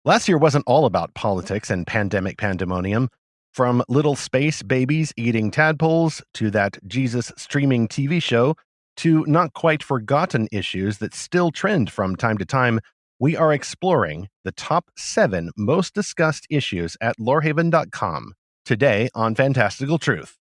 Last year wasn't all about politics and pandemic pandemonium. From little space babies eating tadpoles to that Jesus streaming TV show to not quite forgotten issues that still trend from time to time, we are exploring the top 7 most discussed issues at Lorehaven.com today on Fantastical Truth.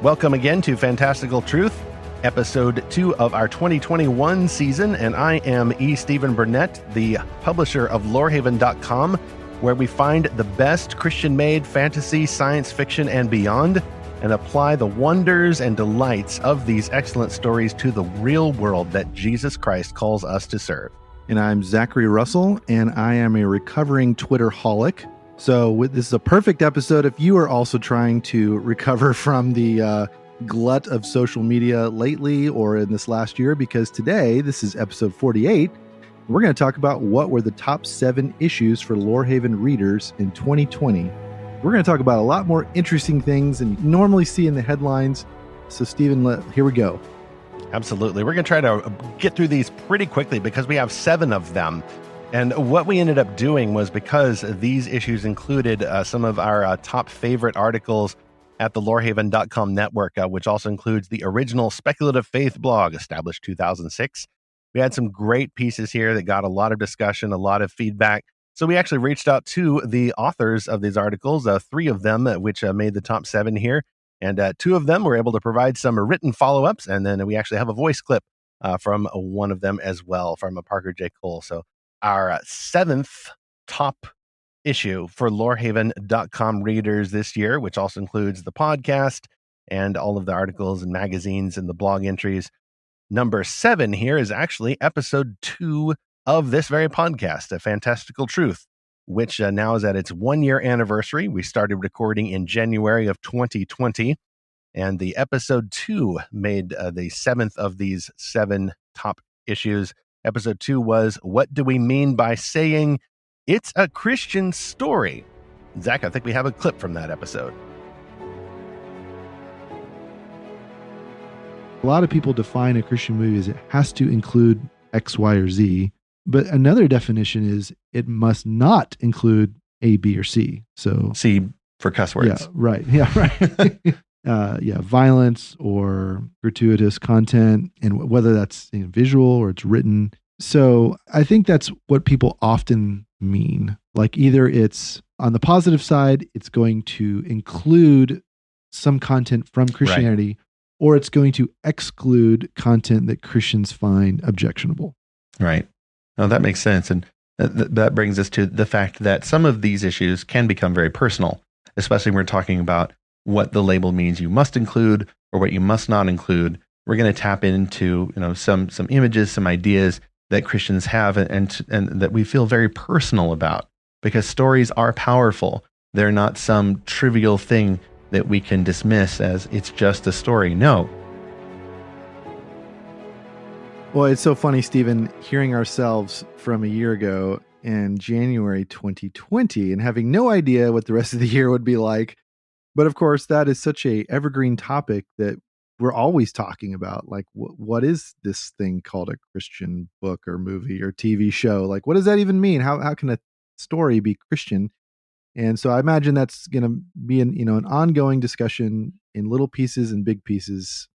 Welcome again to Fantastical Truth, episode 2 of our 2021 season, and I am Stephen Burnett, the publisher of Lorehaven.com, where we find the best Christian-made fantasy, science fiction, and beyond, and apply the wonders and delights of these excellent stories to the real world that Jesus Christ calls us to serve. And I'm Zackary Russell, and I am a recovering Twitter-holic. So this is a perfect episode if you are also trying to recover from the glut of social media lately or in this last year, because today, this is episode 48, we're going to talk about what were the top 7 issues for Lorehaven readers in 2020. We're going to talk about a lot more interesting things than you normally see in the headlines. So, Stephen, here we go. Absolutely. We're going to try to get through these pretty quickly because we have 7 of them. And what we ended up doing was, because these issues included some of our top favorite articles at the Lorehaven.com network, which also includes the original Speculative Faith blog, established 2006. We had some great pieces here that got a lot of discussion, a lot of feedback. So we actually reached out to the authors of these articles, 3 of them, which made the top 7 here. And 2 of them were able to provide some written follow-ups. And then we actually have a voice clip from one of them as well, from Parker J. Cole. So our 7th top issue for Lorehaven.com readers this year, which also includes the podcast and all of the articles and magazines and the blog entries. Number 7 here is actually episode 2 of this very podcast, A Fantastical Truth, which now is at its 1-year anniversary. We started recording in January of 2020, and the episode 2 made the 7th of these 7 top issues. Episode 2 was, What Do We Mean by Saying It's a Christian Story? Zach, I think we have a clip from that episode. A lot of people define a Christian movie as it has to include X, Y, or Z. But another definition is it must not include A, B, or C. So C for cuss words. Yeah, right. Yeah, right. Violence or gratuitous content, and whether that's visual or it's written. So I think that's what people often mean. Like, either it's on the positive side, it's going to include some content from Christianity, right, or it's going to exclude content that Christians find objectionable. Right. No, that makes sense. And that brings us to the fact that some of these issues can become very personal, especially when we're talking about what the label means you must include or what you must not include. We're going to tap into, some images, some ideas that Christians have and that we feel very personal about, because stories are powerful. They're not some trivial thing that we can dismiss as it's just a story. No. Well, it's so funny, Stephen, hearing ourselves from a year ago in January 2020 and having no idea what the rest of the year would be like. But of course, that is such a evergreen topic that we're always talking about. Like, what is this thing called a Christian book or movie or TV show? Like, what does that even mean? How can a story be Christian? And so I imagine that's going to be an ongoing discussion in little pieces and big pieces.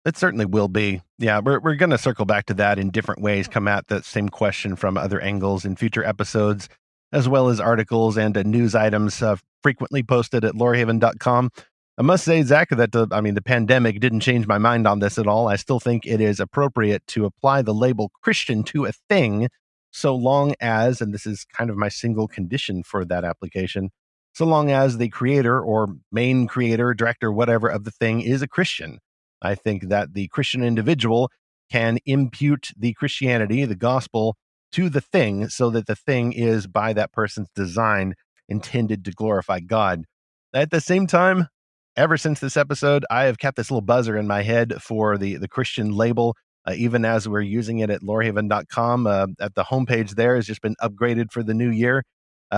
It certainly will be. Yeah, we're going to circle back to that in different ways, come at that same question from other angles in future episodes, as well as articles and news items frequently posted at Lorehaven.com. I must say, Zach, that the pandemic didn't change my mind on this at all. I still think it is appropriate to apply the label Christian to a thing, so long as, and this is kind of my single condition for that application, so long as the creator or main creator, director, whatever of the thing is a Christian. I think that the Christian individual can impute the Christianity, the gospel, to the thing so that the thing is, by that person's design, intended to glorify God. At the same time, ever since this episode, I have kept this little buzzer in my head for the Christian label, even as we're using it at Lorehaven.com. At the homepage there has just been upgraded for the new year.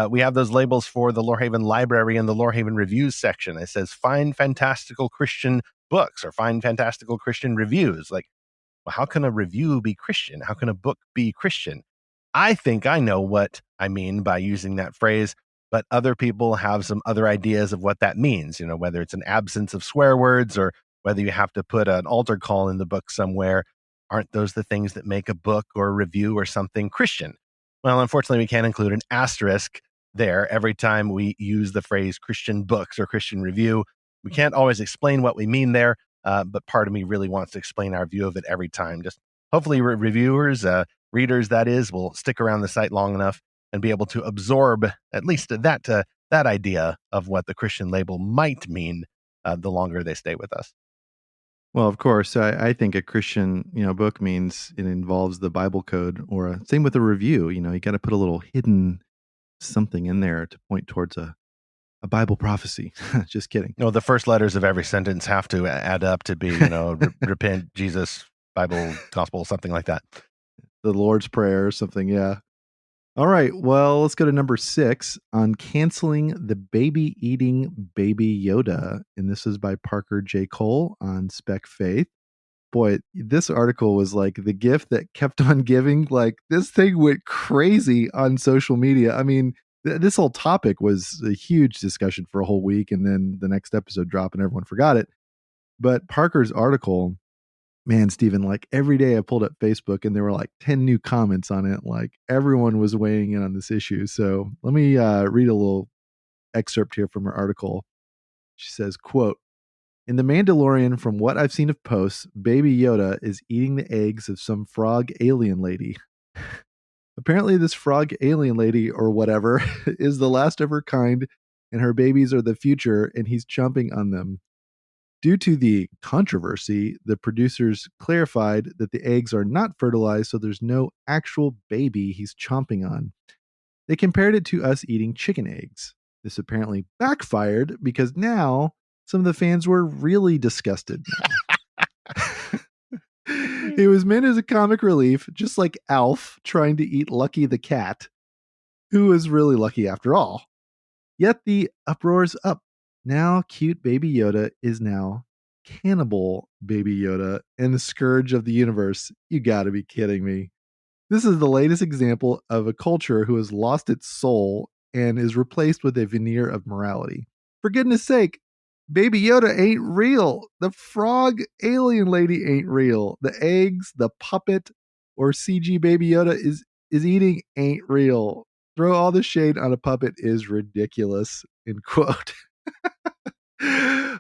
We have those labels for the Lorehaven Library and the Lorehaven Reviews section. It says, find fantastical Christian books or find fantastical Christian reviews. Like, well, how can a review be Christian? How can a book be Christian? I think I know what I mean by using that phrase, but other people have some other ideas of what that means, whether it's an absence of swear words or whether you have to put an altar call in the book somewhere. Aren't those the things that make a book or a review or something Christian? Well, unfortunately, we can't include an asterisk there every time we use the phrase Christian books or Christian review. We can't always explain what we mean there, but part of me really wants to explain our view of it every time. Just hopefully reviewers, readers, that is, will stick around the site long enough and be able to absorb at least that idea of what the Christian label might mean the longer they stay with us. Well, of course, I think a Christian, book means it involves the Bible code, or same with a review. You got to put a little hidden something in there to point towards a Bible prophecy. Just kidding. No, the first letters of every sentence have to add up to be, repent, Jesus, Bible, gospel, something like that. The Lord's Prayer or something, yeah. All right, well, let's go to number 6 on canceling the baby-eating Baby Yoda. And this is by Parker J. Cole on Spec Faith. Boy, this article was like the gift that kept on giving. Like, this thing went crazy on social media. I mean, this whole topic was a huge discussion for a whole week, and then the next episode dropped and everyone forgot it. But Parker's article, man, Stephen, like every day I pulled up Facebook and there were like 10 new comments on it. Like everyone was weighing in on this issue. So let me read a little excerpt here from her article. She says, quote, "In The Mandalorian, from what I've seen of posts, Baby Yoda is eating the eggs of some frog alien lady. Apparently this frog alien lady or whatever is the last of her kind and her babies are the future and he's chomping on them. Due to the controversy, the producers clarified that the eggs are not fertilized, so there's no actual baby he's chomping on. They compared it to us eating chicken eggs. This apparently backfired because now some of the fans were really disgusted. It was meant as a comic relief, just like Alf trying to eat Lucky the cat, who was really lucky after all. Yet the uproar's up. Now cute Baby Yoda is now cannibal Baby Yoda and the scourge of the universe. You gotta be kidding me. This is the latest example of a culture who has lost its soul and is replaced with a veneer of morality. For goodness sake, Baby Yoda ain't real. The frog alien lady ain't real. The eggs, the puppet, or CG Baby Yoda is eating ain't real. Throw all the shade on a puppet is ridiculous." End quote.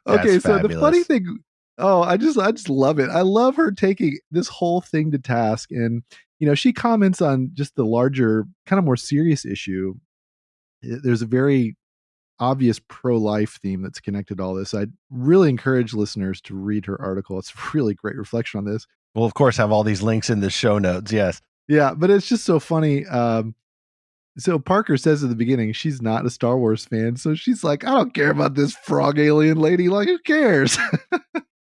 Okay, so fabulous. The funny thing, I just love it. I love her taking this whole thing to task, and she comments on just the larger, kind of more serious issue. There's a very obvious pro-life theme that's connected to all this. I'd really encourage listeners to read her article. It's a really great reflection on this. We'll of course have all these links in the show notes. Yes. Yeah, but it's just so funny. So Parker says at the beginning she's not a Star Wars fan, so she's like, I don't care about this frog alien lady. Like, who cares?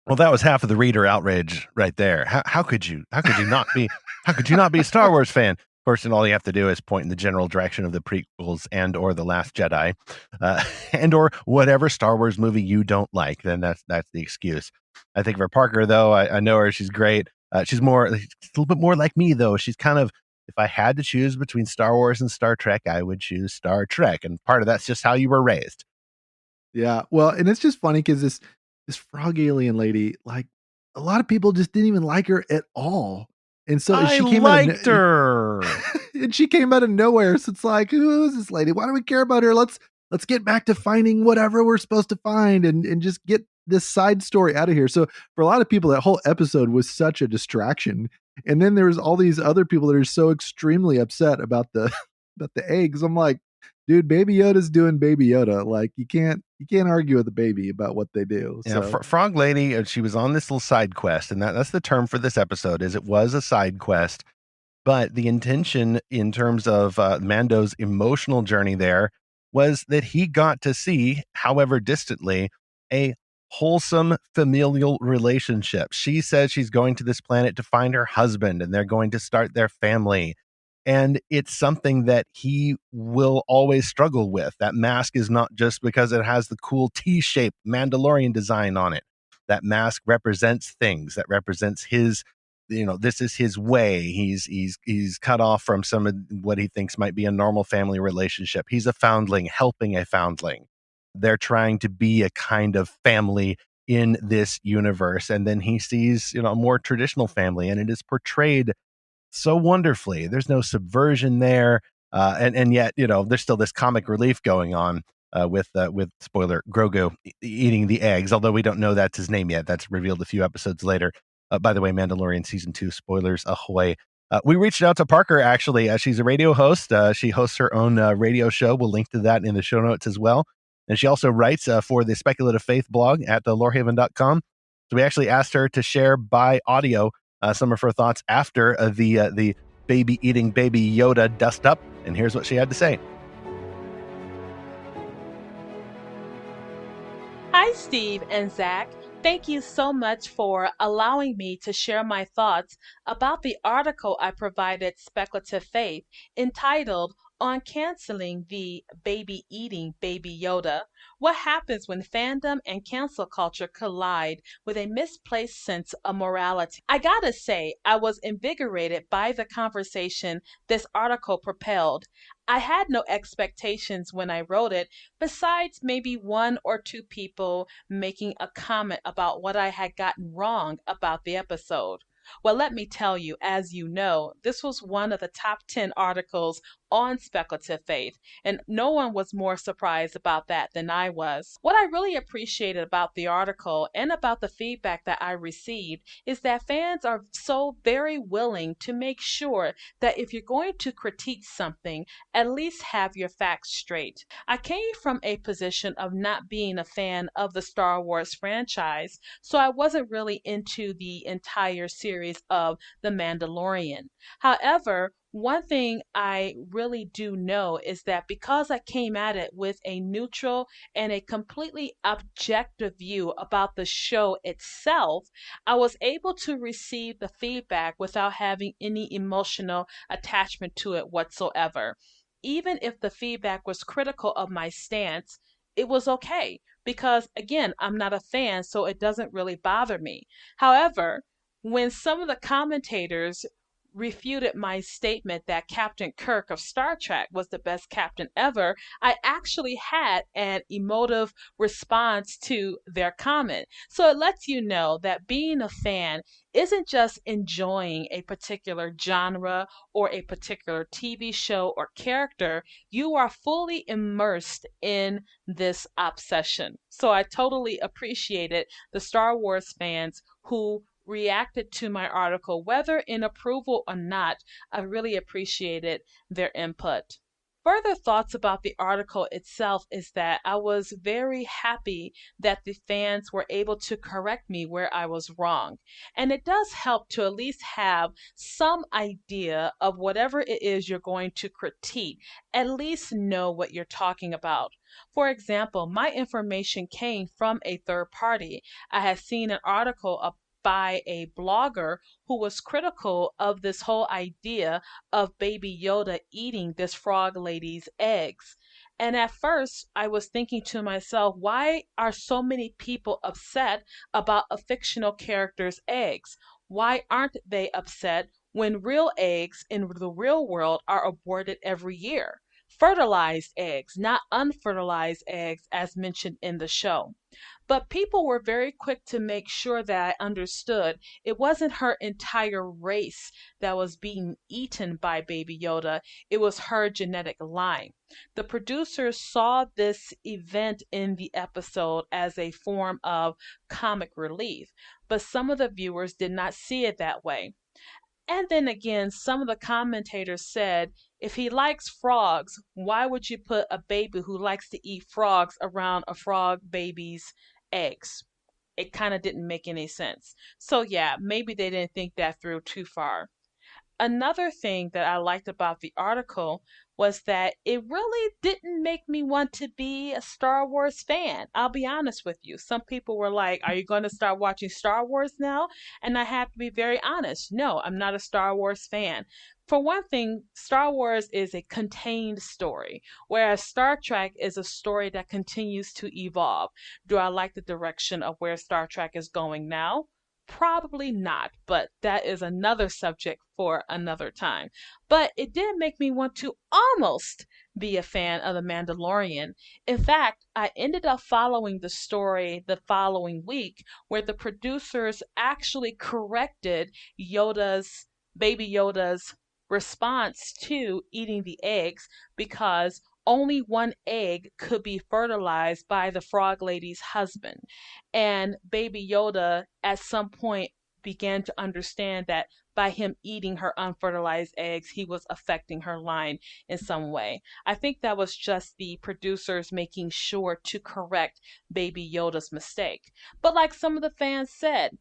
Well, that was half of the reader outrage right there. How could you not be a Star Wars fan? Of course, and all you have to do is point in the general direction of the prequels and or The Last Jedi, and or whatever Star Wars movie you don't like. Then that's the excuse. I think for Parker, though, I know her. She's great. She's a little bit more like me, though. She's kind of, if I had to choose between Star Wars and Star Trek, I would choose Star Trek. And part of that's just how you were raised. Yeah. Well, and it's just funny because this frog alien lady, like a lot of people just didn't even like her at all. And so she came liked her. And she came out of nowhere. So it's like, who is this lady? Why do we care about her? Let's get back to finding whatever we're supposed to find and just get this side story out of here. So for a lot of people, that whole episode was such a distraction. And then there was all these other people that are so extremely upset about the eggs. I'm like, dude, Baby Yoda's doing Baby Yoda. Like, you can't argue with the baby about what they do. Yeah, Frog Lady, she was on this little side quest, and that's the term for this episode. Is it was a side quest, but the intention in terms of Mando's emotional journey there was that he got to see, however distantly, a wholesome familial relationship. She says she's going to this planet to find her husband, and they're going to start their family. And it's something that he will always struggle with. That mask is not just because it has the cool T-shaped Mandalorian design on it. That mask represents things. That represents his this is his way. He's cut off from some of what he thinks might be a normal family relationship. He's a foundling helping a foundling. They're trying to be a kind of family in this universe. And then he sees, a more traditional family, and it is portrayed so wonderfully. There's no subversion there. And yet, there's still this comic relief going on with spoiler, Grogu eating the eggs, although we don't know that's his name yet. That's revealed a few episodes later. By the way, Mandalorian season 2 spoilers ahoy. We reached out to Parker, actually. She's a radio host. She hosts her own radio show. We'll link to that in the show notes as well. And she also writes for the Speculative Faith blog at lorehaven.com. So we actually asked her to share by audio some of her thoughts after the baby eating baby Yoda dust up. And here's what she had to say. Hi, Steve and Zach. Thank you so much for allowing me to share my thoughts about the article I provided Speculative Faith entitled On Canceling the Baby Eating Baby Yoda. What happens when fandom and cancel culture collide with a misplaced sense of morality? I gotta say, I was invigorated by the conversation this article propelled. I had no expectations when I wrote it, besides maybe one or two people making a comment about what I had gotten wrong about the episode. Well, let me tell you, as you know, this was one of the top 10 articles on Speculative Faith, and no one was more surprised about that than I was. What I really appreciated about the article and about the feedback that I received is that fans are so very willing to make sure that if you're going to critique something, at least have your facts straight. I came from a position of not being a fan of the Star Wars franchise, so I wasn't really into the entire series of The Mandalorian. However, one thing I really do know is that because I came at it with a neutral and a completely objective view about the show itself, I was able to receive the feedback without having any emotional attachment to it whatsoever. Even if the feedback was critical of my stance, it was okay because, again, I'm not a fan, so it doesn't really bother me. However, when some of the commentators refuted my statement that Captain Kirk of Star Trek was the best captain ever, I actually had an emotive response to their comment. So it lets you know that being a fan isn't just enjoying a particular genre or a particular TV show or character, you are fully immersed in this obsession. So I totally appreciated the Star Wars fans who reacted to my article, whether in approval or not. I really appreciated their input. Further thoughts about the article itself is that I was very happy that the fans were able to correct me where I was wrong. And it does help to at least have some idea of whatever it is you're going to critique, at least know what you're talking about. For example, my information came from a third party. I had seen an article by a blogger who was critical of this whole idea of Baby Yoda eating this frog lady's eggs. And at first, I was thinking to myself, why are so many people upset about a fictional character's eggs? Why aren't they upset when real eggs in the real world are aborted every year? Fertilized eggs, not unfertilized eggs, as mentioned in the show. But people were very quick to make sure that I understood it wasn't her entire race that was being eaten by Baby Yoda, it was her genetic line. The producers saw this event in the episode as a form of comic relief, but some of the viewers did not see it that way. And then again, some of the commentators said, if he likes frogs, why would you put a baby who likes to eat frogs around a frog baby's eggs? It kind of didn't make any sense. So, yeah, maybe they didn't think that through too far. Another thing that I liked about the article was that it really didn't make me want to be a Star Wars fan. I'll be honest with you. Some people were like, are you going to start watching Star Wars now? And I have to be very honest. No, I'm not a Star Wars fan. For one thing, Star Wars is a contained story, whereas Star Trek is a story that continues to evolve. Do I like the direction of where Star Trek is going now? Probably not, but that is another subject for another time. But it did make me want to almost be a fan of The Mandalorian. In fact, I ended up following the story the following week where the producers actually corrected Baby Yoda's response to eating the eggs because only one egg could be fertilized by the frog lady's husband. And Baby Yoda at some point began to understand that by him eating her unfertilized eggs, he was affecting her line in some way. I think that was just the producers making sure to correct Baby Yoda's mistake. But like some of the fans said,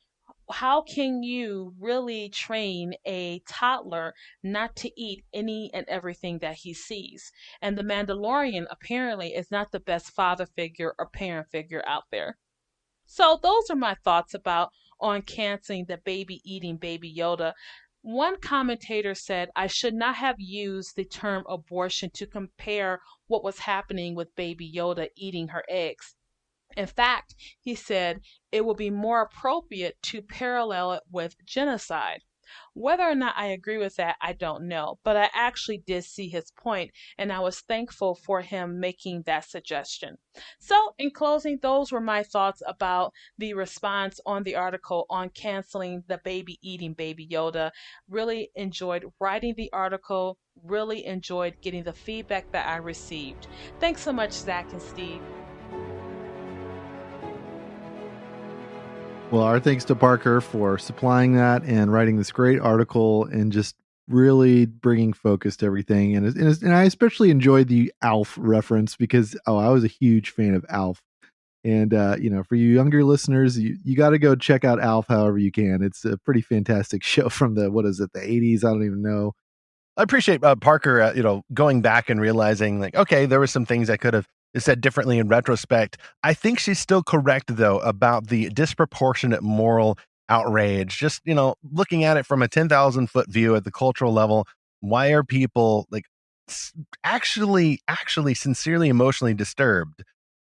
how can you really train a toddler not to eat any and everything that he sees? And the Mandalorian apparently is not the best father figure or parent figure out there. So those are my thoughts about on canceling the baby eating Baby Yoda. One commentator said I should not have used the term abortion to compare what was happening with Baby Yoda eating her eggs. In fact, he said it would be more appropriate to parallel it with genocide. Whether or not I agree with that, I don't know, but I actually did see his point, and I was thankful for him making that suggestion. So, in closing, those were my thoughts about the response on the article on canceling the baby eating Baby Yoda. Really enjoyed writing the article, really enjoyed getting the feedback that I received. Thanks so much, Zach and Steve. Well, our thanks to Parker for supplying that and writing this great article and just really bringing focus to everything. And I especially enjoyed the Alf reference because, I was a huge fan of Alf. And, for you younger listeners, you got to go check out Alf however you can. It's a pretty fantastic show from the 80s? I don't even know. I appreciate Parker, going back and realizing like, okay, there were some things I could have said differently in retrospect. I think she's still correct though about the disproportionate moral outrage. Just, looking at it from a 10,000-foot view at the cultural level, why are people like actually sincerely emotionally disturbed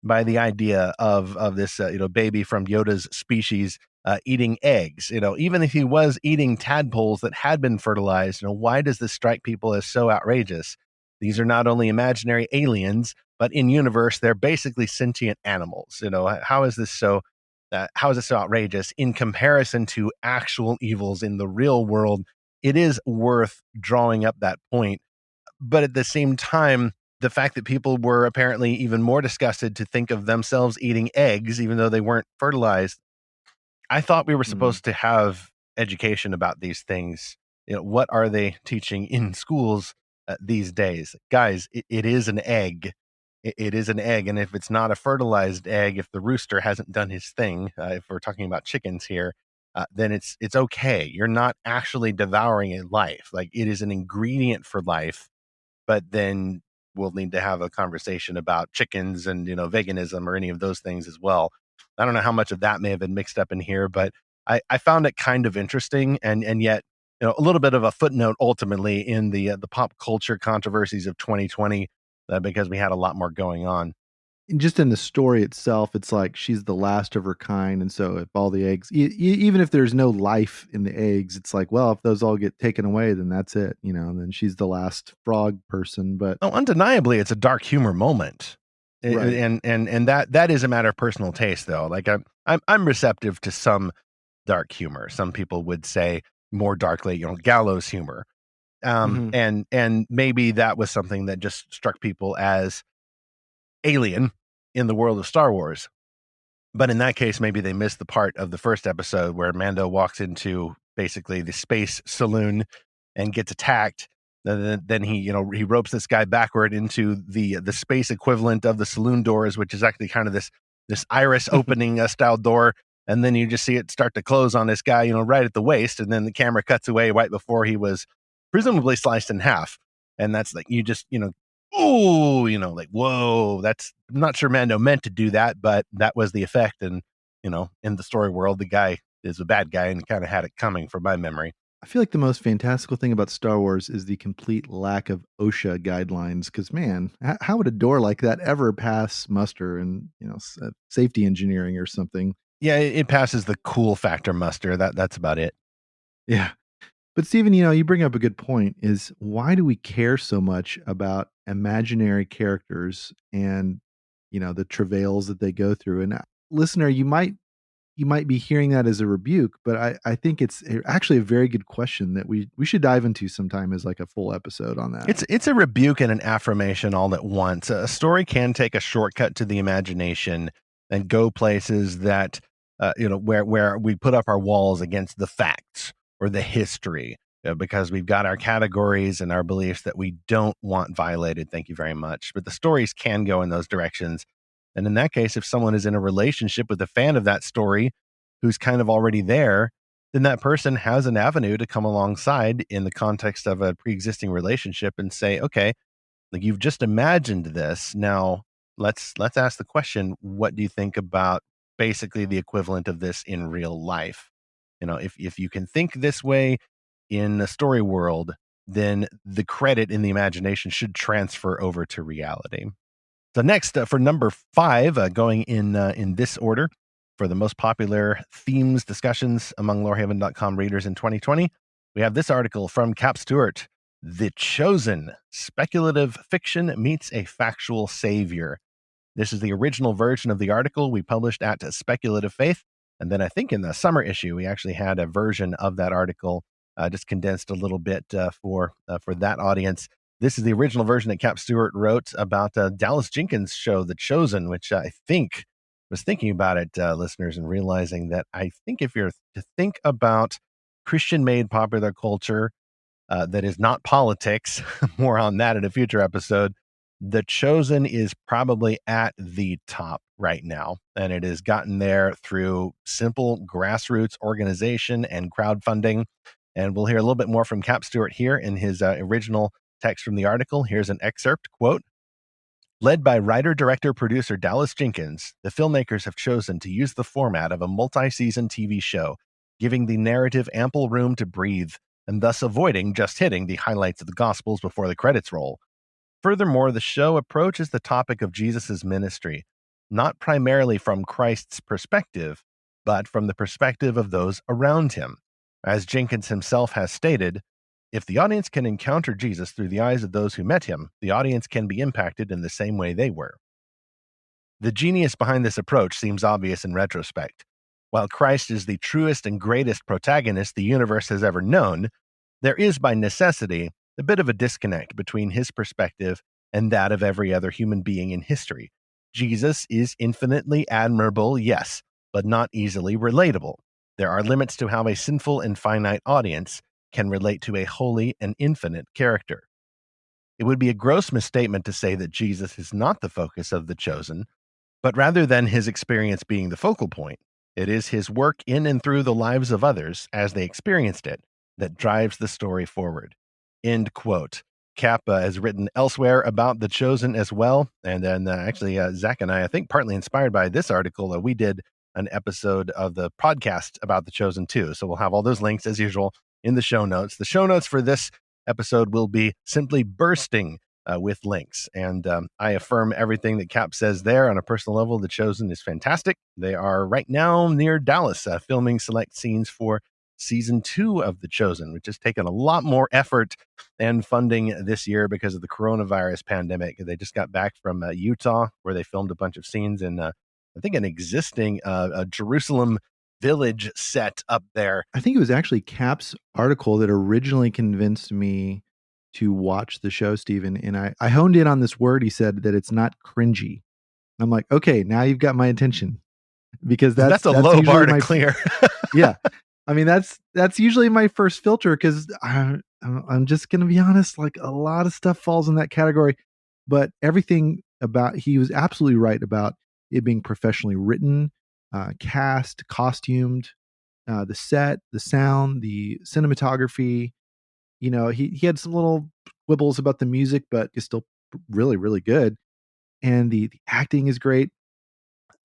by the idea of this, baby from Yoda's species eating eggs? Even if he was eating tadpoles that had been fertilized, why does this strike people as so outrageous? These are not only imaginary aliens, but in universe, they're basically sentient animals. How is this so? How is this so outrageous in comparison to actual evils in the real world? It is worth drawing up that point, but at the same time, the fact that people were apparently even more disgusted to think of themselves eating eggs, even though they weren't fertilized. I thought we were supposed to have education about these things. What are they teaching in schools these days? Guys, it is an egg. It is an egg. And if it's not a fertilized egg, if the rooster hasn't done his thing, if we're talking about chickens here, then it's okay. You're not actually devouring a life. Like, it is an ingredient for life, but then we'll need to have a conversation about chickens and, veganism or any of those things as well. I don't know how much of that may have been mixed up in here, but I found it kind of interesting and yet, a little bit of a footnote ultimately in the pop culture controversies of 2020 because we had a lot more going on. And just in the story itself, it's like she's the last of her kind. And so if all the eggs, even if there's no life in the eggs, it's like, well, if those all get taken away, then that's it, and then she's the last frog person. But undeniably, it's a dark humor moment. Right. And that is a matter of personal taste, though. Like, I'm receptive to some dark humor. Some people would say more darkly, gallows humor. And maybe that was something that just struck people as alien in the world of Star Wars. But in that case, maybe they missed the part of the first episode where Mando walks into basically the space saloon and gets attacked. Then he ropes this guy backward into the space equivalent of the saloon doors, which is actually kind of this iris opening style door. And then you just see it start to close on this guy, right at the waist. And then the camera cuts away right before he was presumably sliced in half. And that's like, you just, oh, like, whoa, I'm not sure Mando meant to do that, but that was the effect. And, in the story world, the guy is a bad guy and kind of had it coming from my memory. I feel like the most fantastical thing about Star Wars is the complete lack of OSHA guidelines. Because, man, how would a door like that ever pass muster and, safety engineering or something? Yeah, it passes the cool factor muster. That's about it. Yeah. But Stephen, you bring up a good point is why do we care so much about imaginary characters and, the travails that they go through? And listener, you might be hearing that as a rebuke, but I think it's actually a very good question that we should dive into sometime as like a full episode on that. It's a rebuke and an affirmation all at once. A story can take a shortcut to the imagination and go places that where we put up our walls against the facts or the history because we've got our categories and our beliefs that we don't want violated. Thank you very much. But the stories can go in those directions. And in that case, if someone is in a relationship with a fan of that story who's kind of already there, then that person has an avenue to come alongside in the context of a pre-existing relationship and say, okay, like you've just imagined this. Now let's ask the question, what do you think about basically the equivalent of this in real life? If you can think this way in the story world, then the credit in the imagination should transfer over to reality. So next, for number 5, going in this order, for the most popular themes discussions among Lorehaven.com readers in 2020, we have this article from Cap Stewart, The Chosen, Speculative Fiction Meets a Factual Savior. This is the original version of the article we published at Speculative Faith. And then I think in the summer issue, we actually had a version of that article, just condensed a little bit for that audience. This is the original version that Cap Stewart wrote about Dallas Jenkins' show, The Chosen, which I think was thinking about it, listeners, and realizing that I think if you're to think about Christian-made popular culture that is not politics, more on that in a future episode, The Chosen is probably at the top right now. And it has gotten there through simple grassroots organization and crowdfunding. And we'll hear a little bit more from Cap Stewart here in his original text from the article. Here's an excerpt, quote, "Led by writer, director, producer Dallas Jenkins, the filmmakers have chosen to use the format of a multi-season TV show, giving the narrative ample room to breathe, and thus avoiding just hitting the highlights of the Gospels before the credits roll. Furthermore, the show approaches the topic of Jesus' ministry, not primarily from Christ's perspective, but from the perspective of those around him. As Jenkins himself has stated, if the audience can encounter Jesus through the eyes of those who met him, the audience can be impacted in the same way they were." The genius behind this approach seems obvious in retrospect. While Christ is the truest and greatest protagonist the universe has ever known, there is by necessity a bit of a disconnect between his perspective and that of every other human being in history. Jesus is infinitely admirable, yes, but not easily relatable. There are limits to how a sinful and finite audience can relate to a holy and infinite character. It would be a gross misstatement to say that Jesus is not the focus of The Chosen, but rather than his experience being the focal point, it is his work in and through the lives of others as they experienced it that drives the story forward. End quote. Cap has written elsewhere about The Chosen as well. And then actually, Zach and I think partly inspired by this article, we did an episode of the podcast about The Chosen too. So we'll have all those links as usual in the show notes. The show notes for this episode will be simply bursting with links. And I affirm everything that Cap says there on a personal level. The Chosen is fantastic. They are right now near Dallas filming select scenes for season 2 of The Chosen, which has taken a lot more effort and funding this year because of the coronavirus pandemic. They just got back from Utah, where they filmed a bunch of scenes in, I think, an existing Jerusalem village set up there. I think it was actually Cap's article that originally convinced me to watch the show, Stephen. And I honed in on this word. He said that it's not cringy. And I'm like, okay, now you've got my attention, because that's a low bar to clear. Yeah. I mean, that's usually my first filter, because I'm just going to be honest, like a lot of stuff falls in that category. But everything about, he was absolutely right about it being professionally written, cast, costumed, the set, the sound, the cinematography. He had some little quibbles about the music, but it's still really, really good. And the acting is great.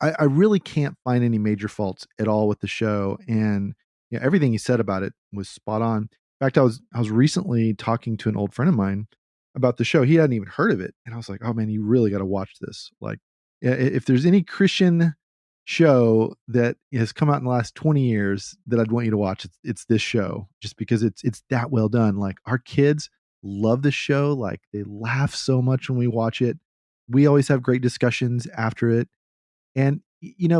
I really can't find any major faults at all with the show. And everything he said about it was spot on. In fact, I was recently talking to an old friend of mine about the show. He hadn't even heard of it. And I was like, oh man, you really got to watch this. Like, if there's any Christian show that has come out in the last 20 years that I'd want you to watch, it's this show, just because it's that well done. Like, our kids love this show. Like, they laugh so much when we watch it. We always have great discussions after it. And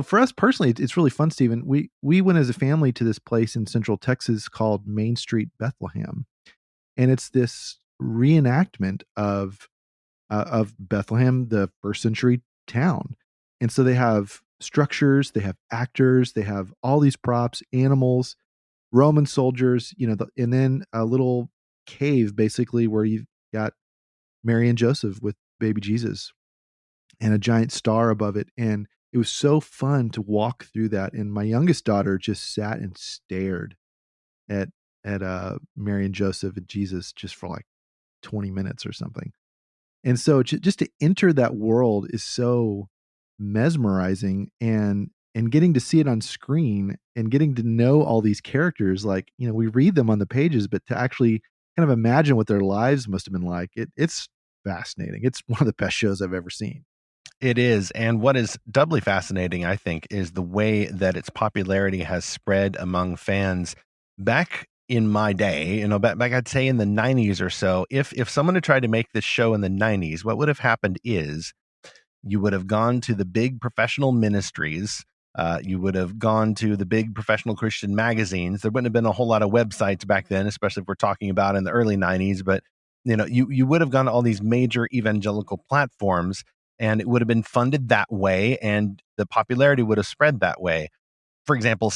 for us personally, it's really fun, Stephen. We went as a family to this place in Central Texas called Main Street Bethlehem, and it's this reenactment of Bethlehem, the first century town. And so they have structures, they have actors, they have all these props, animals, Roman soldiers, and then a little cave basically where you've got Mary and Joseph with baby Jesus and a giant star above it. And it was so fun to walk through that. And my youngest daughter just sat and stared at Mary and Joseph and Jesus just for like 20 minutes or something. And so just to enter that world is so mesmerizing, and getting to see it on screen and getting to know all these characters, like, we read them on the pages, but to actually kind of imagine what their lives must have been like, it's fascinating. It's one of the best shows I've ever seen. It is. And what is doubly fascinating, I think, is the way that its popularity has spread among fans. Back in my day, back I'd say in the 90s or so, if someone had tried to make this show in the 90s, what would have happened is you would have gone to the big professional ministries. You would have gone to the big professional Christian magazines. There wouldn't have been a whole lot of websites back then, especially if we're talking about in the early 90s. But, you would have gone to all these major evangelical platforms, and it would have been funded that way, and the popularity would have spread that way. For example,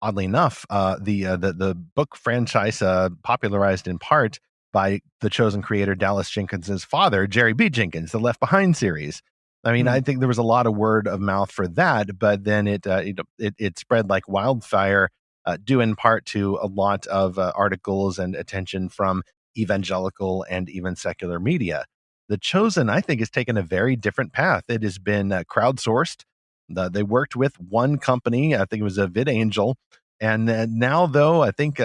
oddly enough, the book franchise popularized in part by the Chosen creator Dallas Jenkins's father, Jerry B. Jenkins, the Left Behind series. I mean, I think there was a lot of word of mouth for that, but then it spread like wildfire, due in part to a lot of articles and attention from evangelical and even secular media. The Chosen, I think, has taken a very different path. It has been crowdsourced. They worked with one company, I think it was a VidAngel, and now, though, I think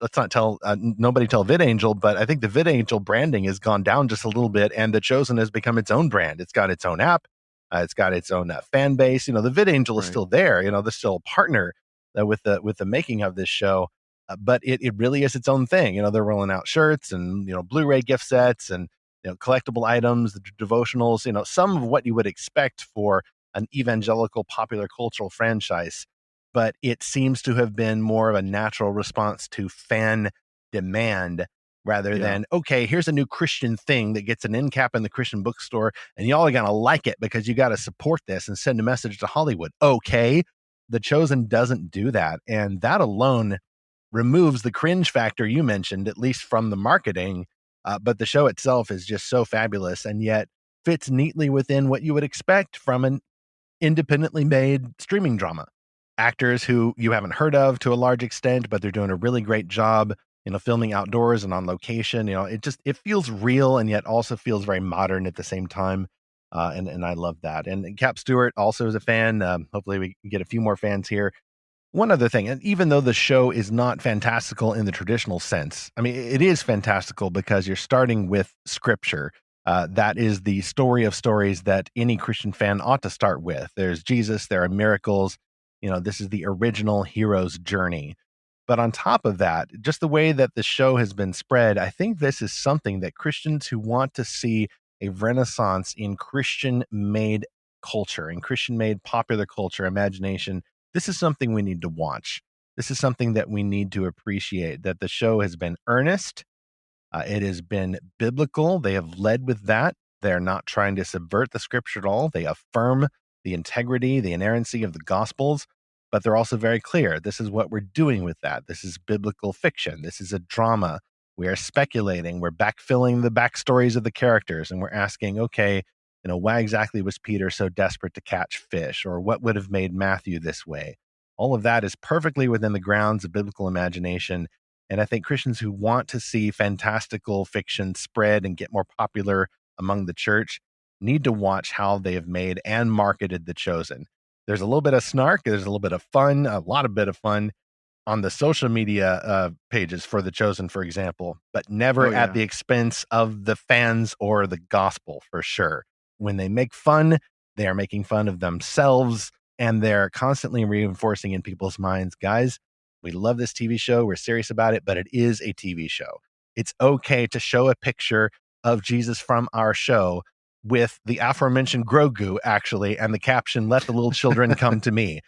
let's not tell nobody tell VidAngel, but I think the VidAngel branding has gone down just a little bit, and the Chosen has become its own brand. It's got its own app, it's got its own fan base. The VidAngel is still there. They're still a partner with the making of this show, but it really is its own thing. They're rolling out shirts and Blu-ray gift sets and collectible items, the devotionals. Some of what you would expect for an evangelical popular cultural franchise, but it seems to have been more of a natural response to fan demand rather than, okay, here's a new Christian thing that gets an end cap in the Christian bookstore, and y'all are going to like it because you got to support this and send a message to Hollywood. Okay, The Chosen doesn't do that, and that alone removes the cringe factor you mentioned, at least from the marketing, but the show itself is just so fabulous, and yet fits neatly within what you would expect from an independently made streaming drama. Actors who you haven't heard of to a large extent, but they're doing a really great job, filming outdoors and on location. It feels real and yet also feels very modern at the same time. And I love that. And Cap Stewart also is a fan. Hopefully we can get a few more fans here. One other thing, and even though the show is not fantastical in the traditional sense, I mean, it is fantastical because you're starting with scripture. That is the story of stories that any Christian fan ought to start with. There's Jesus, there are miracles. This is the original hero's journey. But on top of that, just the way that the show has been spread, I think this is something that Christians who want to see a renaissance in Christian-made culture, in Christian-made popular culture, imagination, this is something we need to watch. This is something that we need to appreciate, that the show has been earnest. It has been biblical. They have led with that. They're not trying to subvert the scripture at all. They affirm the integrity, the inerrancy of the Gospels, but they're also very clear. This is what we're doing with that. This is biblical fiction. This is a drama. We are speculating. We're backfilling the backstories of the characters, and we're asking, okay, why exactly was Peter so desperate to catch fish, or what would have made Matthew this way? All of that is perfectly within the grounds of biblical imagination. And I think Christians who want to see fantastical fiction spread and get more popular among the church need to watch how they have made and marketed The Chosen. There's a little bit of snark. There's a little bit of fun, a lot of bit of fun on the social media pages for The Chosen, for example, but never at the expense of the fans or the gospel, for sure. When they make fun, they are making fun of themselves and they're constantly reinforcing in people's minds, guys, we love this TV show. We're serious about it, but it is a TV show. It's okay to show a picture of Jesus from our show with the aforementioned Grogu, actually, and the caption, "Let the little children come to me."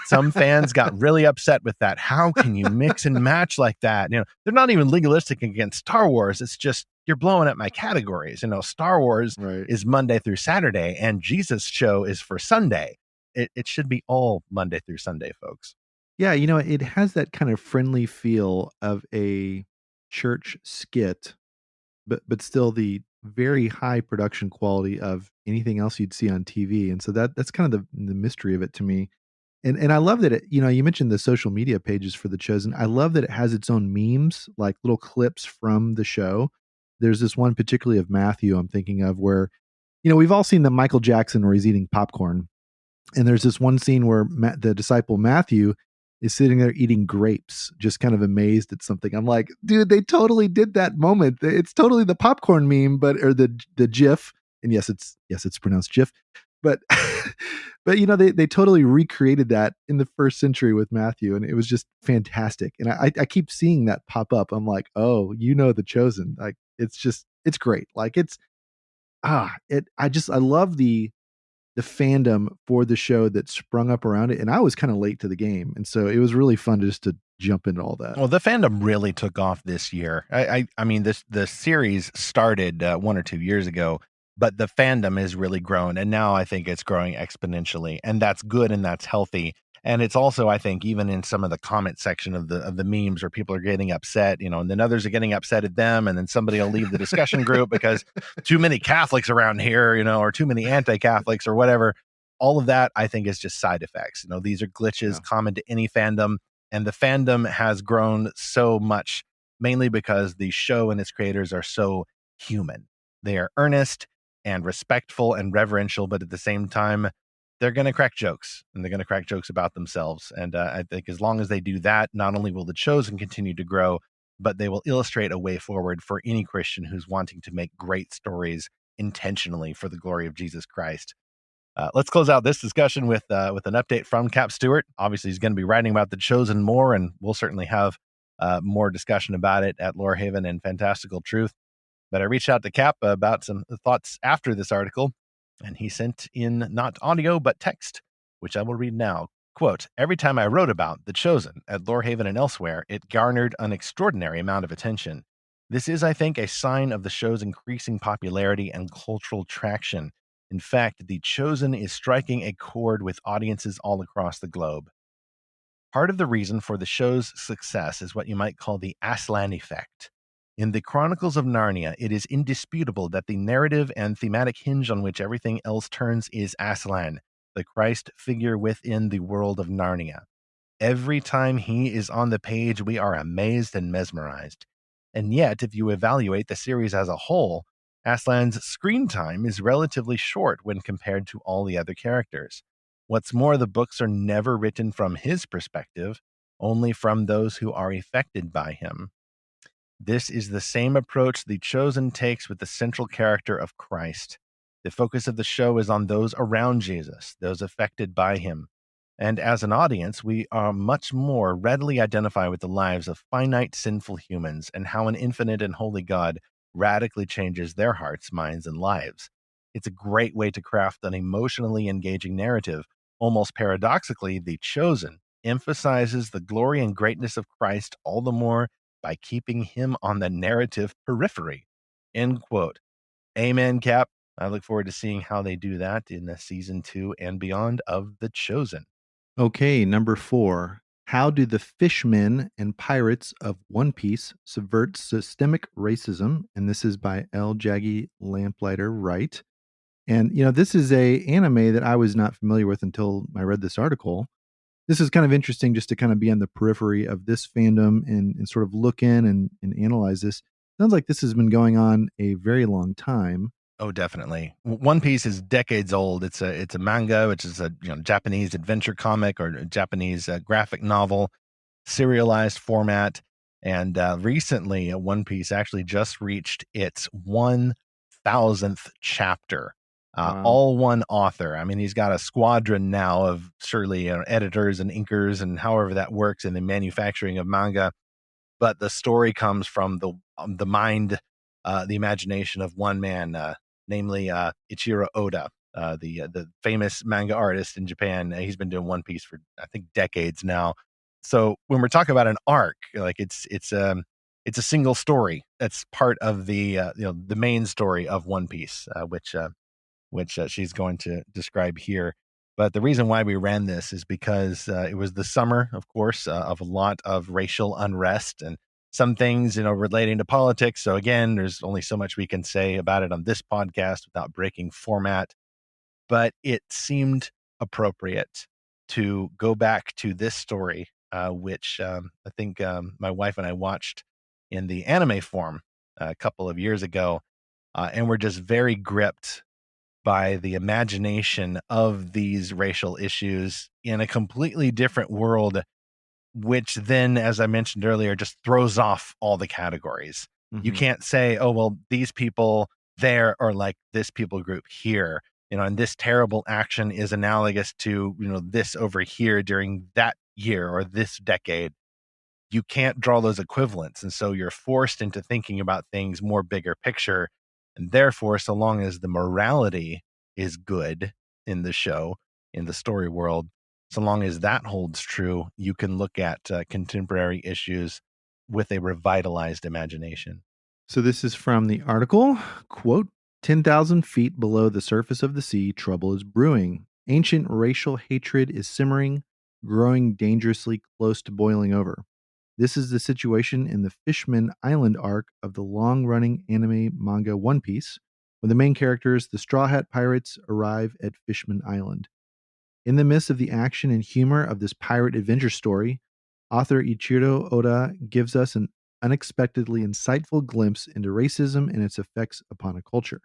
Some fans got really upset with that. How can you mix and match like that? They're not even legalistic against Star Wars. It's just, you're blowing up my categories. Star Wars is Monday through Saturday, and Jesus' show is for Sunday. It should be all Monday through Sunday, folks. Yeah, it has that kind of friendly feel of a church skit, but still the very high production quality of anything else you'd see on TV. And so that's kind of the mystery of it to me. And I love that you mentioned the social media pages for The Chosen. I love that it has its own memes, like little clips from the show. There's this one particularly of Matthew I'm thinking of where, we've all seen the Michael Jackson where he's eating popcorn. And there's this one scene where the disciple Matthew is sitting there eating grapes, just kind of amazed at something. I'm like, dude, they totally did that moment. It's totally the popcorn meme, or the GIF. And yes, it's pronounced GIF. But but they totally recreated that in the first century with Matthew, and it was just fantastic. And I keep seeing that pop up. I'm like, oh, The Chosen. Like it's great. Like I love the fandom for the show that sprung up around it. And I was kind of late to the game. And so it was really fun just to jump into all that. Well, the fandom really took off this year. I mean, the series started 1 or 2 years ago, but the fandom has really grown. And now I think it's growing exponentially, and that's good and that's healthy. And it's also, I think, even in some of the comment section of the memes where people are getting upset, and then others are getting upset at them. And then somebody will leave the discussion group because too many Catholics around here, or too many anti-Catholics or whatever. All of that, I think, is just side effects. These are glitches common to any fandom. And the fandom has grown so much, mainly because the show and its creators are so human. They are earnest and respectful and reverential, but at the same time, they're going to crack jokes, and they're going to crack jokes about themselves. And I think as long as they do that, not only will The Chosen continue to grow, but they will illustrate a way forward for any Christian who's wanting to make great stories intentionally for the glory of Jesus Christ. Let's close out this discussion with an update from Cap Stewart. Obviously, he's going to be writing about The Chosen more, and we'll certainly have more discussion about it at Lorehaven and Fantastical Truth. But I reached out to Cap about some thoughts after this article, and he sent in not audio, but text, which I will read now. Quote, "Every time I wrote about The Chosen at Lorehaven and elsewhere, it garnered an extraordinary amount of attention. This is, I think, a sign of the show's increasing popularity and cultural traction. In fact, The Chosen is striking a chord with audiences all across the globe. Part of the reason for the show's success is what you might call the Aslan effect. In the Chronicles of Narnia, it is indisputable that the narrative and thematic hinge on which everything else turns is Aslan, the Christ figure within the world of Narnia. Every time he is on the page, we are amazed and mesmerized. And yet, if you evaluate the series as a whole, Aslan's screen time is relatively short when compared to all the other characters. What's more, the books are never written from his perspective, only from those who are affected by him. This is the same approach The Chosen takes with the central character of Christ. The focus of the show is on those around Jesus, those affected by him. And as an audience, we are much more readily identify with the lives of finite, sinful humans and how an infinite and holy God radically changes their hearts, minds, and lives. It's a great way to craft an emotionally engaging narrative. Almost paradoxically, The Chosen emphasizes the glory and greatness of Christ all the more by keeping him on the narrative periphery." End quote. Amen, Cap. I look forward to seeing how they do that in season 2 and beyond of The Chosen. Okay, number 4. How do the fishmen and pirates of One Piece subvert systemic racism? And this is by L. Jaggy Lamplighter Wright. And, this is a anime that I was not familiar with until I read this article. This is kind of interesting just to kind of be on the periphery of this fandom and sort of look in and analyze this. Sounds like this has been going on a very long time. Oh, definitely. One Piece is decades old. It's a manga, which is a Japanese adventure comic or a Japanese graphic novel, serialized format. And recently, One Piece actually just reached its 1,000th chapter. Wow. All one author. I mean, he's got a squadron now of surely editors and inkers and however that works in the manufacturing of manga. But the story comes from the mind, the imagination of one man, namely Ichiro Oda, the famous manga artist in Japan. He's been doing One Piece for I think decades now. So when we're talking about an arc, like it's a single story that's part of the the main story of One Piece, which she's going to describe here. But the reason why we ran this is because it was the summer, of course, of a lot of racial unrest and some things, relating to politics. So again, there's only so much we can say about it on this podcast without breaking format. But it seemed appropriate to go back to this story, which I think my wife and I watched in the anime form a couple of years ago. And we're just very gripped by the imagination of these racial issues in a completely different world, which then, as I mentioned earlier, just throws off all the categories. You can't say, oh, well, these people there are like this people group here, and this terrible action is analogous to, this over here during that year or this decade. You can't draw those equivalents. And so you're forced into thinking about things more bigger picture. And therefore, so long as the morality is good in the show, in the story world, so long as that holds true, you can look at contemporary issues with a revitalized imagination. So this is from the article, quote, 10,000 feet below the surface of the sea, trouble is brewing. Ancient racial hatred is simmering, growing dangerously close to boiling over. This is the situation in the Fishman Island arc of the long-running anime manga One Piece, when the main characters, the Straw Hat Pirates, arrive at Fishman Island. In the midst of the action and humor of this pirate adventure story, author Ichiro Oda gives us an unexpectedly insightful glimpse into racism and its effects upon a culture.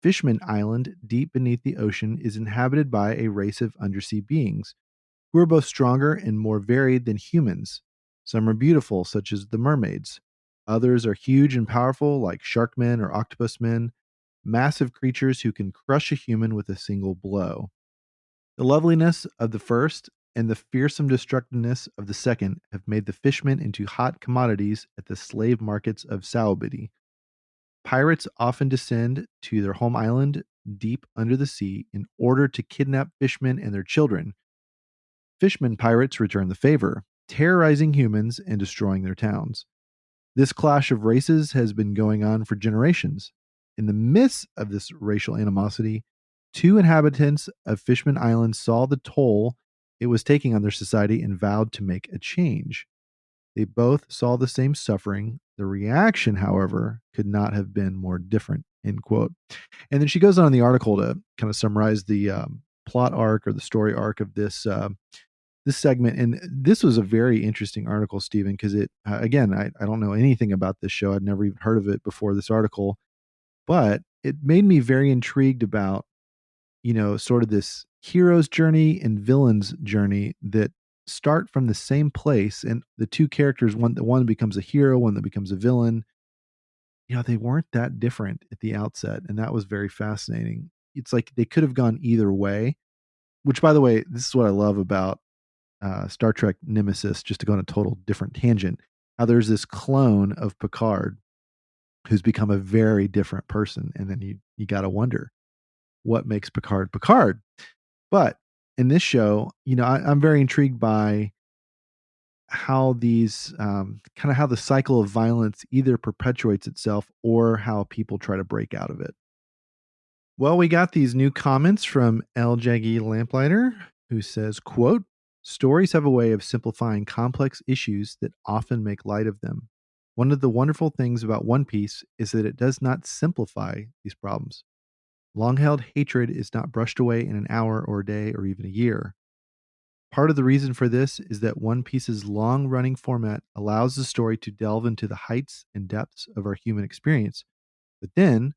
Fishman Island, deep beneath the ocean, is inhabited by a race of undersea beings who are both stronger and more varied than humans. Some are beautiful, such as the mermaids. Others are huge and powerful, like sharkmen or octopus men, massive creatures who can crush a human with a single blow. The loveliness of the first and the fearsome destructiveness of the second have made the fishmen into hot commodities at the slave markets of Saobidi. Pirates often descend to their home island deep under the sea in order to kidnap fishmen and their children. Fishmen pirates return the favor, terrorizing humans and destroying their towns. This clash of races has been going on for generations. In the midst of this racial animosity, two inhabitants of Fishman Island saw the toll it was taking on their society and vowed to make a change. They both saw the same suffering. The reaction, however, could not have been more different, end quote. And then she goes on in the article to kind of summarize the plot arc or the story arc of this segment. And this was a very interesting article, Stephen, because it, again, I don't know anything about this show. I'd never even heard of it before this article, but it made me very intrigued about, sort of this hero's journey and villain's journey that start from the same place. And the two characters, one becomes a hero, one that becomes a villain, they weren't that different at the outset. And that was very fascinating. It's like they could have gone either way, which, by the way, this is what I love about Star Trek Nemesis, just to go on a total different tangent, how there's this clone of Picard who's become a very different person. And then you got to wonder what makes Picard Picard. But in this show, I'm very intrigued by how these kind of how the cycle of violence either perpetuates itself or how people try to break out of it. Well, we got these new comments from L. Jaggy Lamplighter, who says, quote, stories have a way of simplifying complex issues that often make light of them. One of the wonderful things about One Piece is that it does not simplify these problems. Long-held hatred is not brushed away in an hour or a day or even a year. Part of the reason for this is that One Piece's long-running format allows the story to delve into the heights and depths of our human experience. But then,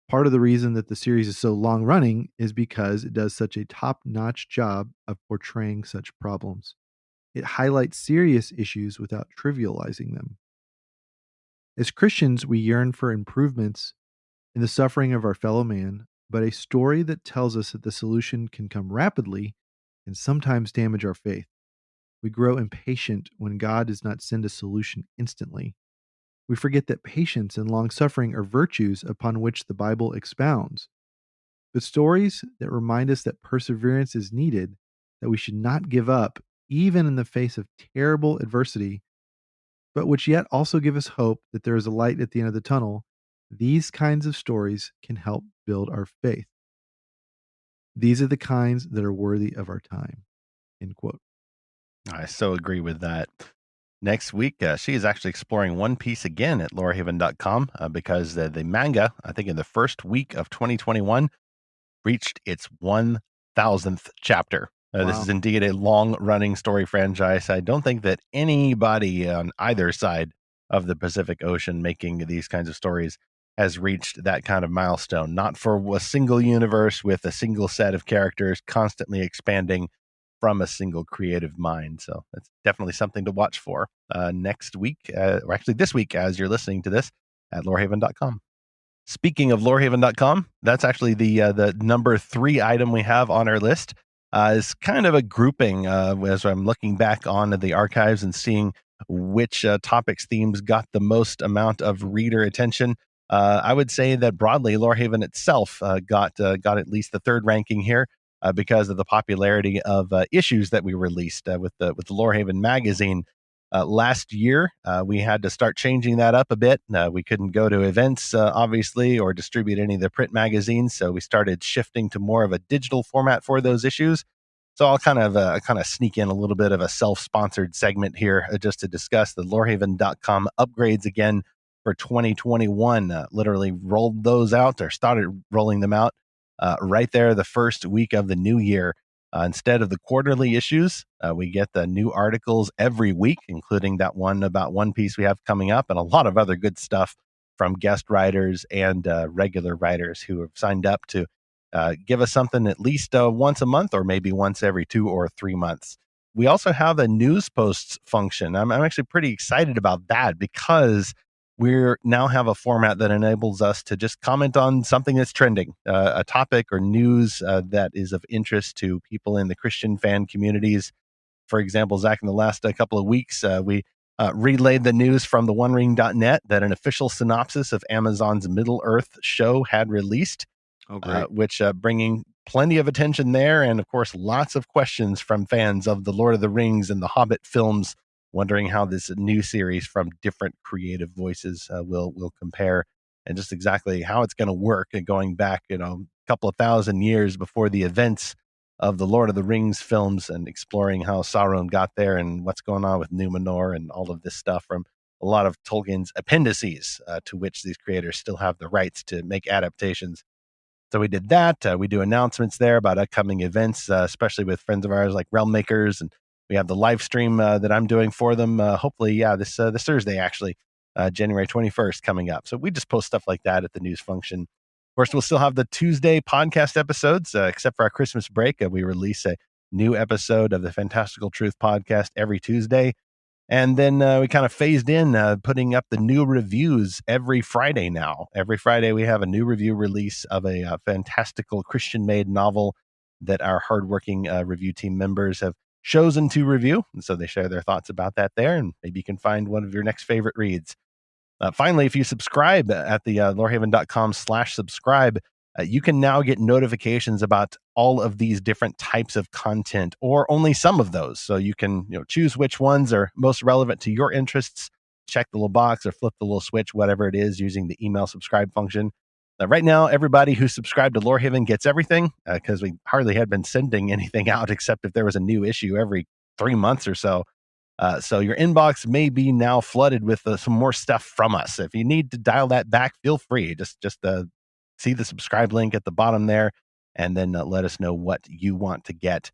part of the reason that the series is so long-running is because it does such a top-notch job of portraying such problems. It highlights serious issues without trivializing them. As Christians, we yearn for improvements in the suffering of our fellow man, but a story that tells us that the solution can come rapidly can sometimes damage our faith. We grow impatient when God does not send a solution instantly. We forget that patience and long suffering are virtues upon which the Bible expounds. But stories that remind us that perseverance is needed, that we should not give up, even in the face of terrible adversity, but which yet also give us hope that there is a light at the end of the tunnel, these kinds of stories can help build our faith. These are the kinds that are worthy of our time. End quote. I so agree with that. Next week, she is actually exploring One Piece again at Lorehaven.com because the manga, I think in the first week of 2021, reached its 1,000th chapter. This Wow. is indeed a long-running story franchise. I don't think that anybody on either side of the Pacific Ocean making these kinds of stories has reached that kind of milestone. Not for a single universe with a single set of characters constantly expanding from a single creative mind. So that's definitely something to watch for next week, or actually this week as you're listening to this at Lorehaven.com. Speaking of Lorehaven.com, that's actually the number 3 item we have on our list. Is kind of a grouping as I'm looking back on the archives and seeing which topics, themes got the most amount of reader attention. I would say that broadly, Lorehaven itself got at least the 3rd ranking here because of the popularity of issues that we released with the Lorehaven magazine. Last year, we had to start changing that up a bit. We couldn't go to events, obviously, or distribute any of the print magazines, so we started shifting to more of a digital format for those issues. So I'll kind of sneak in a little bit of a self-sponsored segment here just to discuss the Lorehaven.com upgrades again for 2021. Literally rolled those out or started rolling them out right there the first week of the new year. Instead of the quarterly issues, we get the new articles every week, including that one about One Piece we have coming up, and a lot of other good stuff from guest writers and regular writers who have signed up to give us something at least once a month or maybe once every 2 or 3 months. We also have a news posts function. I'm actually pretty excited about that because we now have a format that enables us to just comment on something that's trending, a topic or news that is of interest to people in the Christian fan communities. For example, Zach, in the last couple of weeks, we relayed the news from the OneRing.net that an official synopsis of Amazon's Middle Earth show had released, which bringing plenty of attention there. And of course, lots of questions from fans of the Lord of the Rings and the Hobbit films, wondering how this new series from different creative voices will compare and just exactly how it's going to work. And going back, a couple of thousand years before the events of the Lord of the Rings films and exploring how Sauron got there and what's going on with Numenor and all of this stuff from a lot of Tolkien's appendices to which these creators still have the rights to make adaptations. So we did that. We do announcements there about upcoming events, especially with friends of ours like Realm Makers. And we have the live stream that I'm doing for them. Hopefully, this Thursday, actually, January 21st coming up. So we just post stuff like that at the news function. Of course, we'll still have the Tuesday podcast episodes, except for our Christmas break. We release a new episode of the Fantastical Truth podcast every Tuesday. And then we kind of phased in putting up the new reviews every Friday now. Every Friday, we have a new review release of a fantastical Christian-made novel that our hardworking review team members have chosen to review. And so they share their thoughts about that there, and maybe you can find one of your next favorite reads. Finally, if you subscribe at the lorehaven.com/subscribe, you can now get notifications about all of these different types of content, or only some of those. So you can choose which ones are most relevant to your interests, check the little box or flip the little switch, whatever it is, using the email subscribe function. Right now, everybody who's subscribed to Lorehaven gets everything because we hardly had been sending anything out except if there was a new issue every 3 months or so. So your inbox may be now flooded with some more stuff from us. If you need to dial that back, feel free. Just see the subscribe link at the bottom there, and then let us know what you want to get.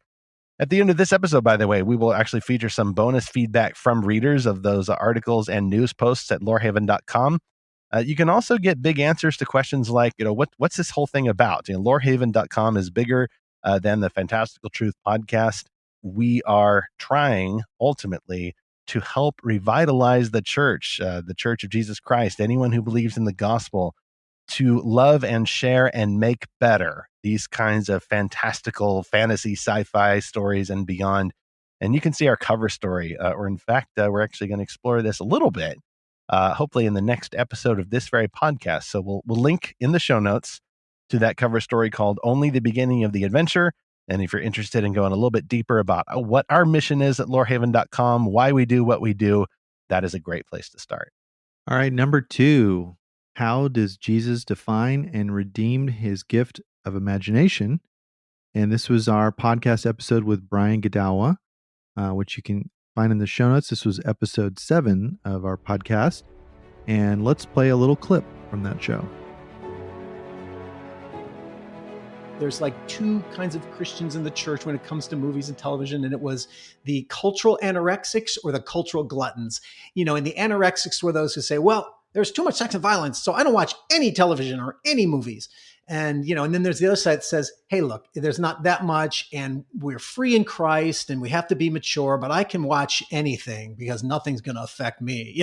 At the end of this episode, by the way, we will actually feature some bonus feedback from readers of those articles and news posts at lorehaven.com. You can also get big answers to questions like, what's this whole thing about? Lorehaven.com is bigger than the Fantastical Truth podcast. We are trying ultimately to help revitalize the Church of Jesus Christ, anyone who believes in the gospel. to love and share and make better these kinds of fantastical fantasy sci-fi stories and beyond. And you can see our cover story, or in fact, we're actually going to explore this a little bit, hopefully in the next episode of this very podcast. So we'll link in the show notes to that cover story called Only the Beginning of the Adventure. And if you're interested in going a little bit deeper about what our mission is at lorehaven.com, why we do what we do, that is a great place to start. All right, number 2. How does Jesus define and redeem his gift of imagination? And this was our podcast episode with Brian Godawa, which you can find in the show notes. This was episode 7 of our podcast. And let's play a little clip from that show. There's like 2 kinds of Christians in the church when it comes to movies and television, and it was the cultural anorexics or the cultural gluttons. And the anorexics were those who say, well, there's too much sex and violence, so I don't watch any television or any movies. And then there's the other side that says, hey, look, there's not that much, and we're free in Christ, and we have to be mature, but I can watch anything because nothing's going to affect me,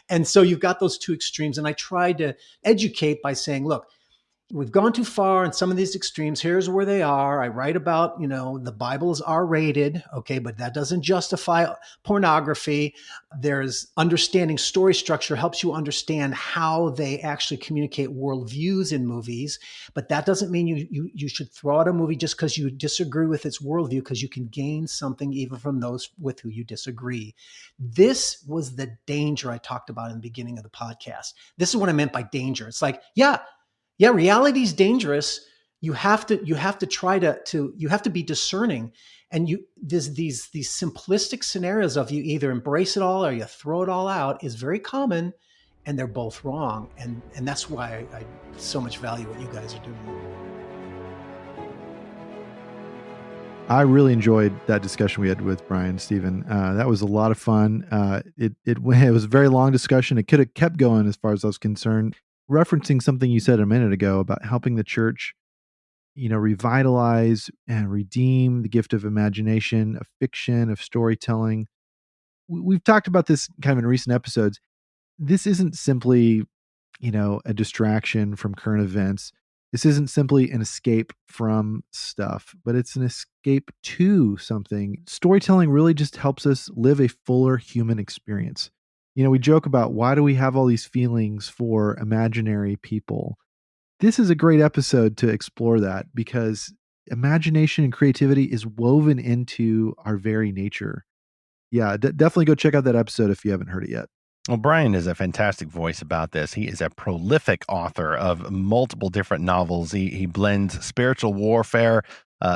And so you've got those 2 extremes. And I tried to educate by saying, look, we've gone too far in some of these extremes. Here's where they are. I write about, the Bible is R-rated, okay, but that doesn't justify pornography. There's understanding story structure helps you understand how they actually communicate worldviews in movies, but that doesn't mean you should throw out a movie just because you disagree with its worldview, because you can gain something even from those with who you disagree. This was the danger I talked about in the beginning of the podcast. This is what I meant by danger. It's like, yeah, reality is dangerous. You have to try to you have to be discerning. And there's these simplistic scenarios of you either embrace it all or you throw it all out is very common, and they're both wrong. And that's why I so much value what you guys are doing. I really enjoyed that discussion we had with Brian and Stephen. That was a lot of fun. It was a very long discussion. It could have kept going as far as I was concerned. Referencing something you said a minute ago about helping the church, revitalize and redeem the gift of imagination, of fiction, of storytelling. We've talked about this kind of in recent episodes. This isn't simply, a distraction from current events. This isn't simply an escape from stuff, but it's an escape to something. Storytelling really just helps us live a fuller human experience. We joke about why do we have all these feelings for imaginary people? This is a great episode to explore that, because imagination and creativity is woven into our very nature. Yeah, definitely go check out that episode if you haven't heard it yet. Well, Brian is a fantastic voice about this. He is a prolific author of multiple different novels. He blends spiritual warfare,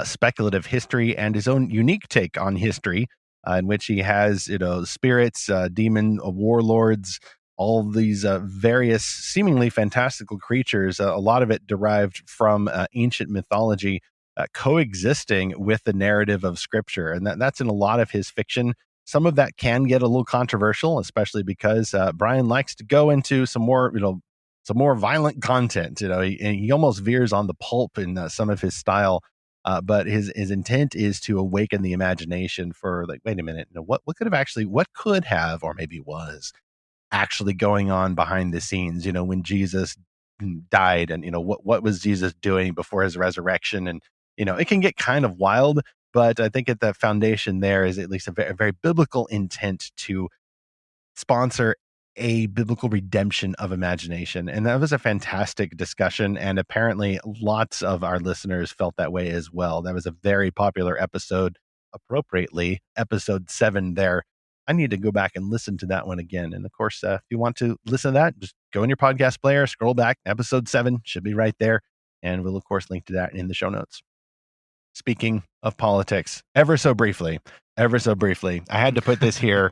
speculative history, and his own unique take on history, in which he has, spirits, demon warlords, all these various seemingly fantastical creatures, a lot of it derived from ancient mythology, coexisting with the narrative of Scripture. And that's in a lot of his fiction. Some of that can get a little controversial, especially because Brian likes to go into some more violent content. He almost veers on the pulp in some of his style. But his intent is to awaken the imagination for, like, wait a minute, what could have, or maybe was actually going on behind the scenes, when Jesus died, and, what was Jesus doing before his resurrection? And, it can get kind of wild, but I think at the foundation there is at least a very biblical intent to sponsor a biblical redemption of imagination. And that was a fantastic discussion. And apparently lots of our listeners felt that way as well. That was a very popular episode, appropriately, episode 7 there. I need to go back and listen to that one again. And of course, if you want to listen to that, just go in your podcast player, scroll back, episode 7 should be right there. And we'll, of course, link to that in the show notes. Speaking of politics, ever so briefly, I had to put this here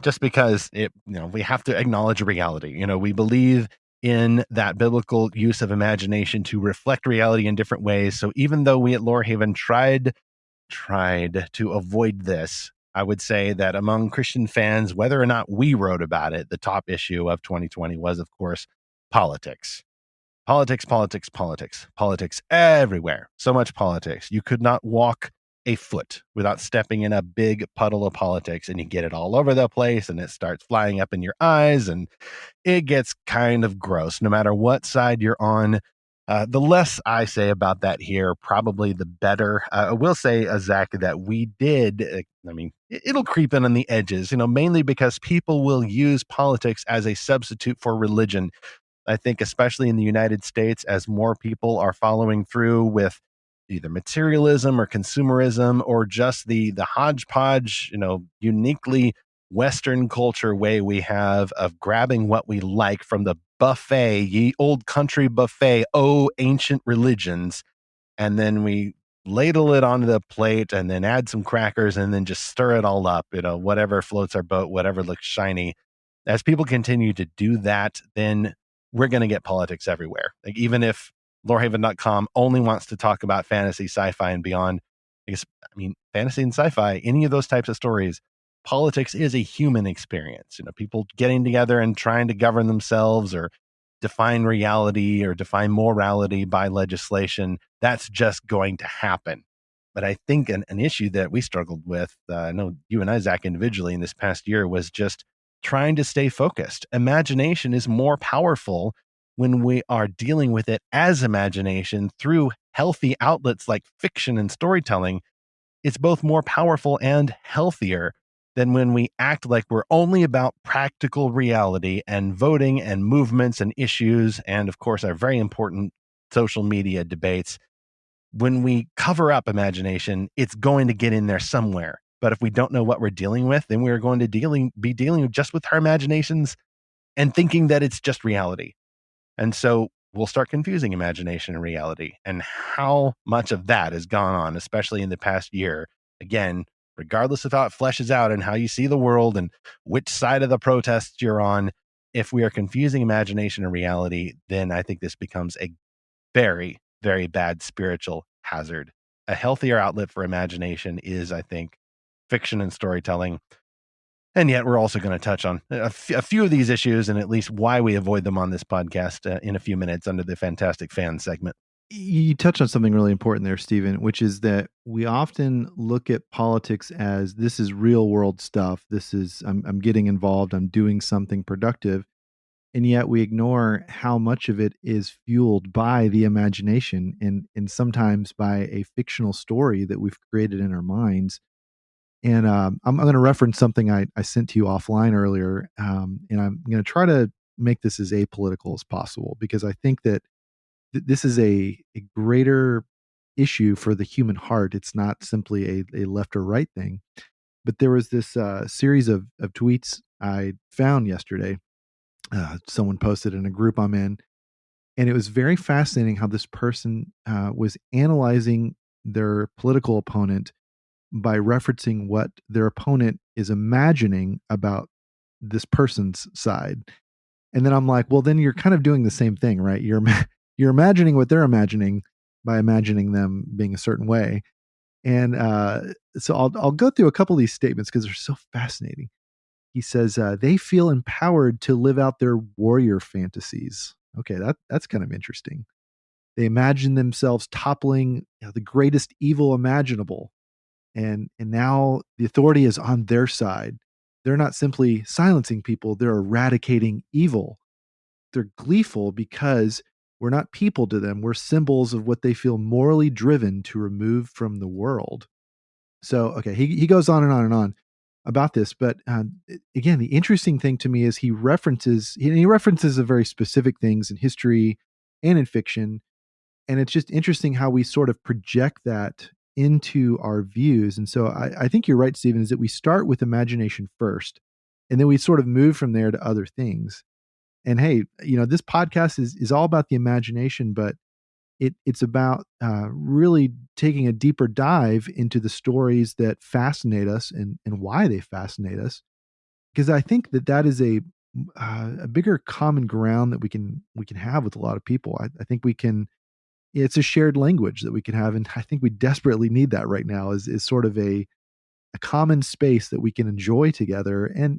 just because we have to acknowledge reality. We believe in that biblical use of imagination to reflect reality in different ways. So even though we at Lorehaven tried to avoid this, I would say that among Christian fans, whether or not we wrote about it, the top issue of 2020 was, of course, politics. Politics everywhere. So much politics. You could not walk a foot without stepping in a big puddle of politics, and you get it all over the place and it starts flying up in your eyes and it gets kind of gross no matter what side you're on. The less I say about that here, probably the better. I will say, Zach, that we did, it'll creep in on the edges, mainly because people will use politics as a substitute for religion. I think especially in the United States, as more people are following through with either materialism or consumerism or just the hodgepodge, uniquely Western culture way we have of grabbing what we like from the buffet, ye old country buffet, oh ancient religions, and then we ladle it onto the plate and then add some crackers and then just stir it all up, whatever floats our boat, whatever looks shiny. As people continue to do that, then we're going to get politics everywhere. Like, even if Lorehaven.com only wants to talk about fantasy, sci-fi, and beyond, because, fantasy and sci-fi, any of those types of stories, politics is a human experience. People getting together and trying to govern themselves or define reality or define morality by legislation. That's just going to happen. But I think an issue that we struggled with, I know you and I, Zach, individually in this past year, was just trying to stay focused. Imagination is more powerful when we are dealing with it as imagination through healthy outlets like fiction and storytelling. It's both more powerful and healthier than when we act like we're only about practical reality and voting and movements and issues, and of course, our very important social media debates. When we cover up imagination, it's going to get in there somewhere. But if we don't know what we're dealing with, then we're going to be dealing just with our imaginations and thinking that it's just reality. And so we'll start confusing imagination and reality. And how much of that has gone on, especially in the past year, again, regardless of how it fleshes out and how you see the world and which side of the protests you're on, if we are confusing imagination and reality, then I think this becomes a very, very bad spiritual hazard. A healthier outlet for imagination is, I think, fiction and storytelling. And yet we're also going to touch on a few of these issues and at least why we avoid them on this podcast in a few minutes under the Fantastic Fan segment. You touched on something really important there, Stephen, which is that we often look at politics as this is real world stuff. This is, I'm getting involved, I'm doing something productive. And yet we ignore how much of it is fueled by the imagination and sometimes by a fictional story that we've created in our minds. And I'm going to reference something I sent to you offline earlier, and I'm going to try to make this as apolitical as possible, because I think that this is a greater issue for the human heart. It's not simply a left or right thing. But there was this series of tweets I found yesterday. Someone posted in a group I'm in, and it was very fascinating how this person was analyzing their political opponent by referencing what their opponent is imagining about this person's side. And then I'm like, well, then you're kind of doing the same thing, right? You're imagining what they're imagining by imagining them being a certain way. And so I'll go through a couple of these statements because they're so fascinating. He says they feel empowered to live out their warrior fantasies. Okay, that's kind of interesting. They imagine themselves toppling the greatest evil imaginable. And now the authority is on their side. They're not simply silencing people, they're eradicating evil. They're gleeful because we're not people to them. We're symbols of what they feel morally driven to remove from the world. So, okay, he goes on and on and on about this. But again, the interesting thing to me is he references a very specific things in history and in fiction. And it's just interesting how we sort of project that into our views. And so I think you're right, Stephen, is that we start with imagination first, and then we sort of move from there to other things. And hey, this podcast is all about the imagination, but it's about really taking a deeper dive into the stories that fascinate us and why they fascinate us. Because I think that is a bigger common ground that we can have with a lot of people. I think we can. It's a shared language that we can have, and I think we desperately need that right now. Is sort of a common space that we can enjoy together and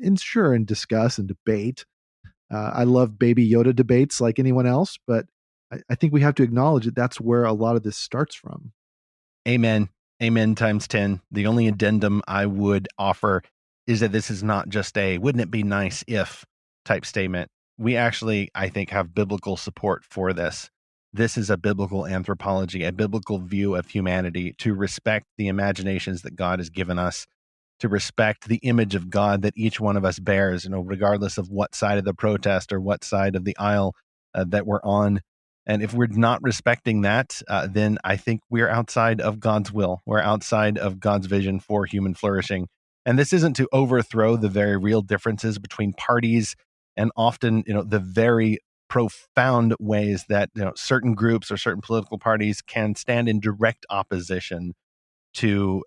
discuss and debate. I love Baby Yoda debates like anyone else, but I think we have to acknowledge that that's where a lot of this starts from. Amen. Amen times 10. The only addendum I would offer is that this is not just a wouldn't it be nice if type statement. We actually, I think, have biblical support for this. This is a biblical anthropology, a biblical view of humanity, to respect the imaginations that God has given us, to respect the image of God that each one of us bears, regardless of what side of the protest or what side of the aisle that we're on. And if we're not respecting that, then I think we're outside of God's will. We're outside of God's vision for human flourishing. And this isn't to overthrow the very real differences between parties and often, the very profound ways that certain groups or certain political parties can stand in direct opposition to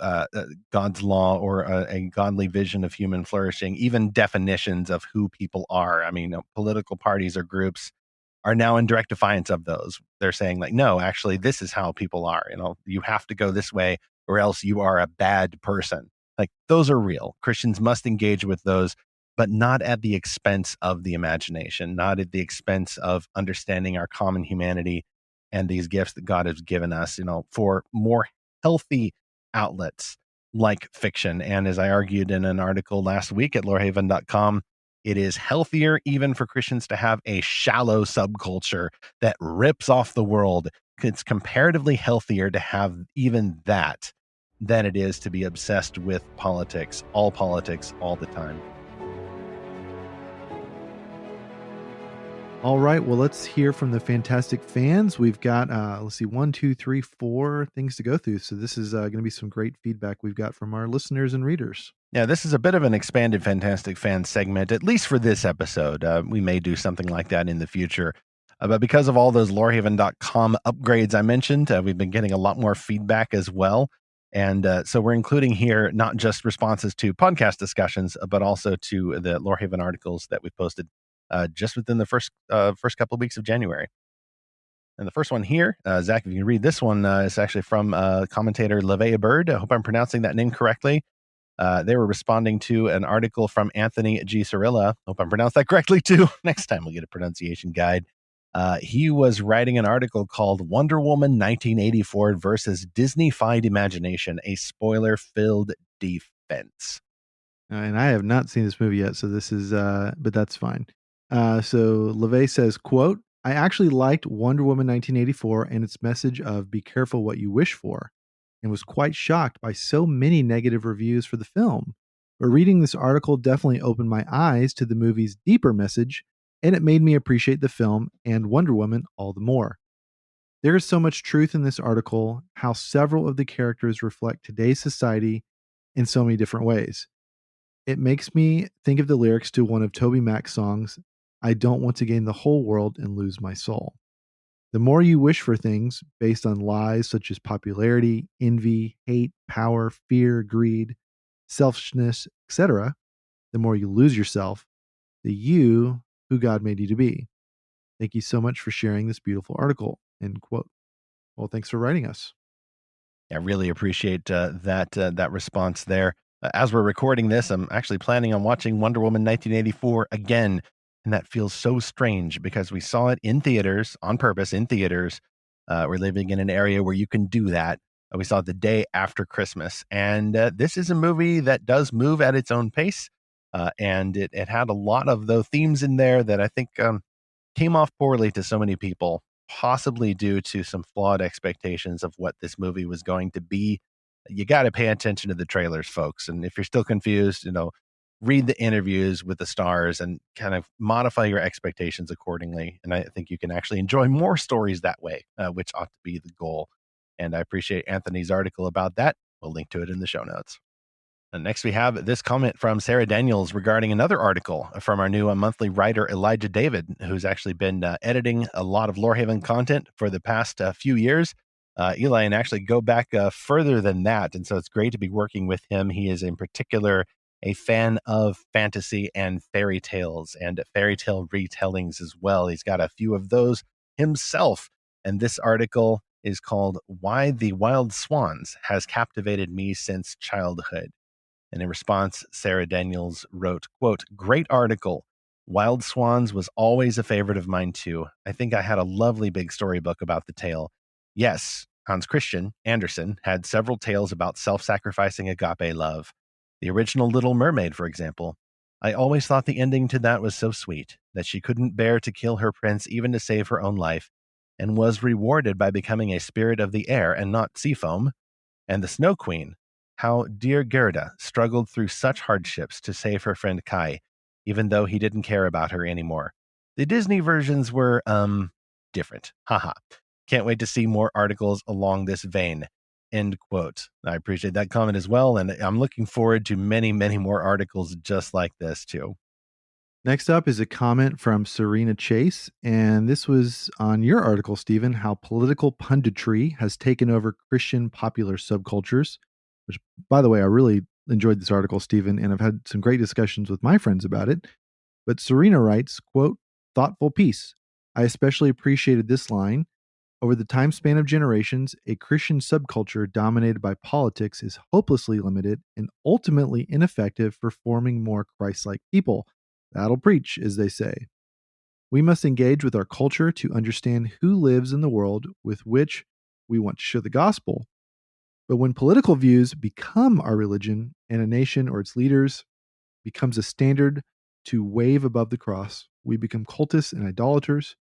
God's law or a godly vision of human flourishing, even definitions of who people are. I mean, political parties or groups are now in direct defiance of those. They're saying like, no, actually, this is how people are. You have to go this way or else you are a bad person. Like, those are real. Christians must engage with those, but not at the expense of the imagination, not at the expense of understanding our common humanity and these gifts that God has given us, for more healthy outlets like fiction. And as I argued in an article last week at lorehaven.com, it is healthier even for Christians to have a shallow subculture that rips off the world. It's comparatively healthier to have even that than it is to be obsessed with politics all the time. All right, well, let's hear from the Fantastic fans. We've got, let's see, 1, 2, 3, 4 things to go through. So this is going to be some great feedback we've got from our listeners and readers. Yeah, this is a bit of an expanded Fantastic Fan segment, at least for this episode. We may do something like that in the future. But because of all those Lorehaven.com upgrades I mentioned, we've been getting a lot more feedback as well. And so we're including here not just responses to podcast discussions, but also to the Lorehaven articles that we posted just within the first couple of weeks of January. And the first one here, Zach, if you can read this one, is actually from commentator Levea Bird. I hope I'm pronouncing that name correctly. They were responding to an article from Anthony G. Cirilla. Hope I pronounced that correctly too. Next time we'll get a pronunciation guide. He was writing an article called Wonder Woman 1984 versus Disney-fied Imagination, a spoiler-filled defense. And I have not seen this movie yet, so this is, but that's fine. So LeVay says, quote, I actually liked Wonder Woman 1984 and its message of be careful what you wish for, and was quite shocked by so many negative reviews for the film. But reading this article definitely opened my eyes to the movie's deeper message, and it made me appreciate the film and Wonder Woman all the more. There is so much truth in this article, how several of the characters reflect today's society in so many different ways. It makes me think of the lyrics to one of Toby Mac's songs, I don't want to gain the whole world and lose my soul. The more you wish for things based on lies such as popularity, envy, hate, power, fear, greed, selfishness, etc., the more you lose yourself, the you who God made you to be. Thank you so much for sharing this beautiful article. End quote. Well, thanks for writing us. I really appreciate that response there. As we're recording this, I'm actually planning on watching Wonder Woman 1984 again. And that feels so strange because we saw it in theaters on purpose in theaters. We're living in an area where you can do that. We saw it the day after Christmas. And this is a movie that does move at its own pace. And it had a lot of the themes in there that I think came off poorly to so many people, possibly due to some flawed expectations of what this movie was going to be. You got to pay attention to the trailers, folks. And if you're still confused, read the interviews with the stars and kind of modify your expectations accordingly. And I think you can actually enjoy more stories that way, which ought to be the goal. And I appreciate Anthony's article about that. We'll link to it in the show notes. And next we have this comment from Sarah Daniels regarding another article from our new monthly writer, Elijah David, who's actually been editing a lot of Lorehaven content for the past few years. Eli, and actually go back further than that. And so it's great to be working with him. He is in particular a fan of fantasy and fairy tales and fairy tale retellings as well. He's got a few of those himself. And this article is called Why the Wild Swans Has Captivated Me Since Childhood. And in response, Sarah Daniels wrote, quote, great article. Wild Swans was always a favorite of mine too. I think I had a lovely big storybook about the tale. Yes, Hans Christian Andersen had several tales about self-sacrificing agape love. The original Little Mermaid, for example. I always thought the ending to that was so sweet, that she couldn't bear to kill her prince even to save her own life, and was rewarded by becoming a spirit of the air and not sea foam. And the Snow Queen, how dear Gerda struggled through such hardships to save her friend Kai, even though he didn't care about her anymore. The Disney versions were, different. Haha. Can't wait to see more articles along this vein. End quote. I appreciate that comment as well, and I'm looking forward to many, many more articles just like this too. Next up is a comment from Serena Chase, and this was on your article, Stephen, how political punditry has taken over Christian popular subcultures, which, by the way, I really enjoyed this article, Stephen, and I've had some great discussions with my friends about it. But Serena writes, quote, thoughtful piece. I especially appreciated this line. Over the time span of generations, a Christian subculture dominated by politics is hopelessly limited and ultimately ineffective for forming more Christ-like people. That'll preach, as they say. We must engage with our culture to understand who lives in the world with which we want to share the gospel. But when political views become our religion and a nation or its leaders becomes a standard to wave above the cross, we become cultists and idolaters,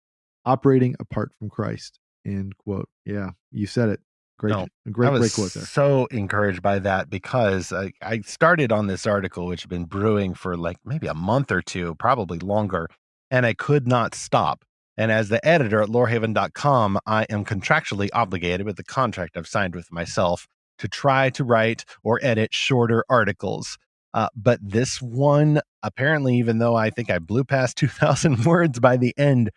operating apart from Christ. End quote. Yeah, you said it. Great quote there. So encouraged by that because I started on this article, which had been brewing for like maybe a month or two, probably longer, and I could not stop. And as the editor at Lorehaven.com, I am contractually obligated with the contract I've signed with myself to try to write or edit shorter articles. But this one, apparently, even though I think I blew past 2,000 words by the end,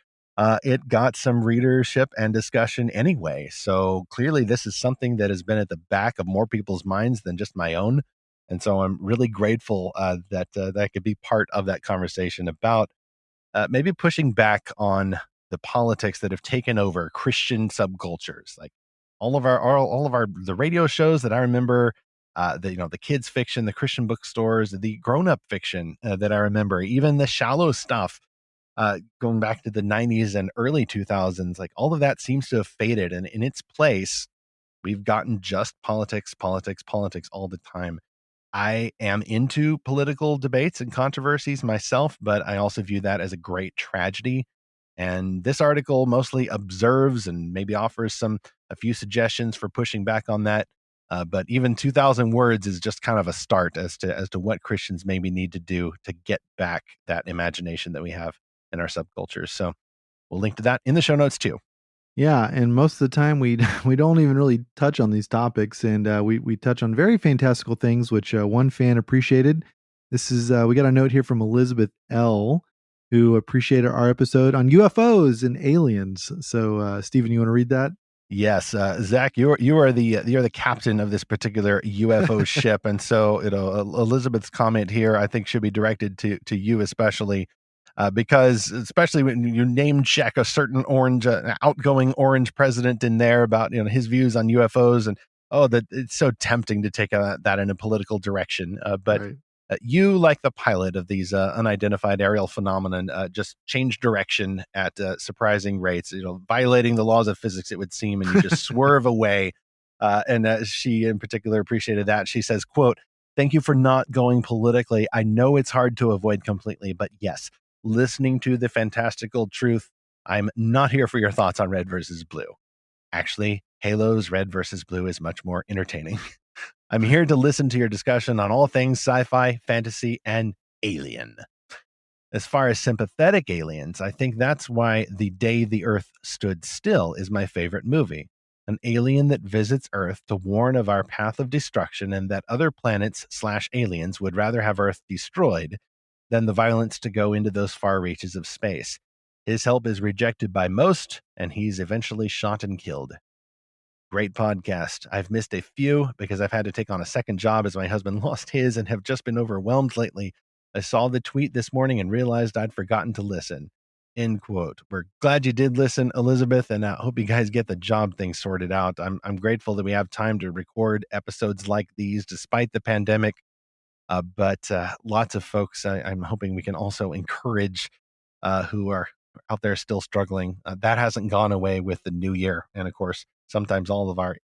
it got some readership and discussion anyway. So clearly this is something that has been at the back of more people's minds than just my own. And so I'm really grateful that I could be part of that conversation about maybe pushing back on the politics that have taken over Christian subcultures. Like all of our the radio shows that I remember, the kids fiction, the Christian bookstores, the grown-up fiction that I remember, even the shallow stuff. Going back to the 90s and early 2000s, like all of that seems to have faded. And in its place, we've gotten just politics all the time. I am into political debates and controversies myself, but I also view that as a great tragedy. And this article mostly observes and maybe offers a few suggestions for pushing back on that. But even 2,000 words is just kind of a start as to what Christians maybe need to do to get back that imagination that we have in our subcultures. So we'll link to that in the show notes too. Yeah, and most of the time we don't even really touch on these topics, and we touch on very fantastical things, which one fan appreciated. This is we got a note here from Elizabeth L, who appreciated our episode on UFOs and aliens. So, Stephen, you want to read that? Yes, Zach, you're the captain of this particular UFO ship, and so Elizabeth's comment here I think should be directed to you especially. Because especially when you name check a certain outgoing orange president in there about his views on UFOs, and that it's so tempting to take that in a political direction. But Right. You, like the pilot of these unidentified aerial phenomenon, just change direction at surprising rates. Violating the laws of physics, it would seem, and you just swerve away. And she in particular appreciated that. She says, "Quote: Thank you for not going politically. I know it's hard to avoid completely, but yes." Listening to the Fantastical Truth, I'm not here for your thoughts on red versus blue. Actually, Halo's red versus blue is much more entertaining. I'm here to listen to your discussion on all things sci-fi, fantasy, and alien. As far as sympathetic aliens, I think that's why The Day the Earth Stood Still is my favorite movie. An alien that visits Earth to warn of our path of destruction and that other planets/aliens would rather have Earth destroyed than the violence to go into those far reaches of space. His help is rejected by most, and he's eventually shot and killed. Great podcast. I've missed a few because I've had to take on a second job as my husband lost his and have just been overwhelmed lately. I saw the tweet this morning and realized I'd forgotten to listen. End quote. We're glad you did listen, Elizabeth, and I hope you guys get the job thing sorted out. I'm grateful that we have time to record episodes like these despite the pandemic. But lots of folks, I'm hoping we can also encourage who are out there still struggling. That hasn't gone away with the new year. And of course, sometimes all of our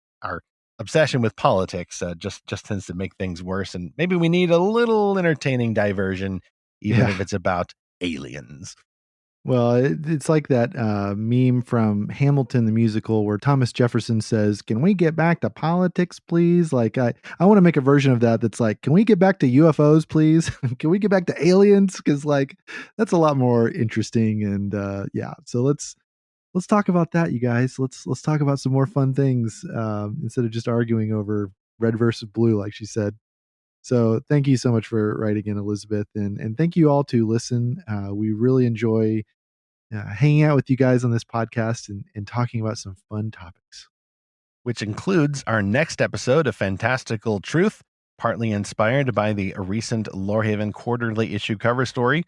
obsession with politics just tends to make things worse. And maybe we need a little entertaining diversion, even if it's about aliens. Well, it's like that meme from Hamilton the musical where Thomas Jefferson says, "Can we get back to politics, please?" Like I want to make a version of that that's like, "Can we get back to UFOs, please? Can we get back to aliens?" Because like that's a lot more interesting. And so let's talk about that, you guys. Let's talk about some more fun things instead of just arguing over red versus blue, like she said. So thank you so much for writing in, Elizabeth, and thank you all to listen. We really enjoy hanging out with you guys on this podcast and talking about some fun topics. Which includes our next episode of Fantastical Truth, partly inspired by the recent Lorehaven quarterly issue cover story.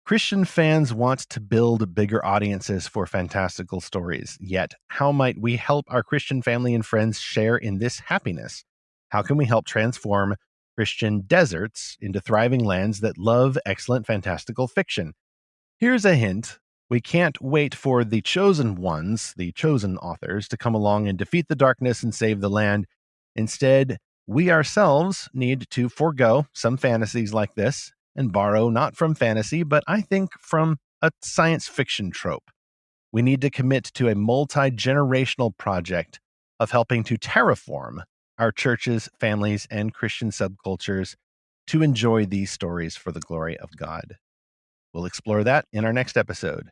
Christian fans want to build bigger audiences for fantastical stories. Yet, how might we help our Christian family and friends share in this happiness? How can we help transform Christian deserts into thriving lands that love excellent fantastical fiction? Here's a hint. We can't wait for the chosen ones, the chosen authors, to come along and defeat the darkness and save the land. Instead, we ourselves need to forego some fantasies like this and borrow not from fantasy, but I think from a science fiction trope. We need to commit to a multi-generational project of helping to terraform our churches, families, and Christian subcultures to enjoy these stories for the glory of God. We'll explore that in our next episode.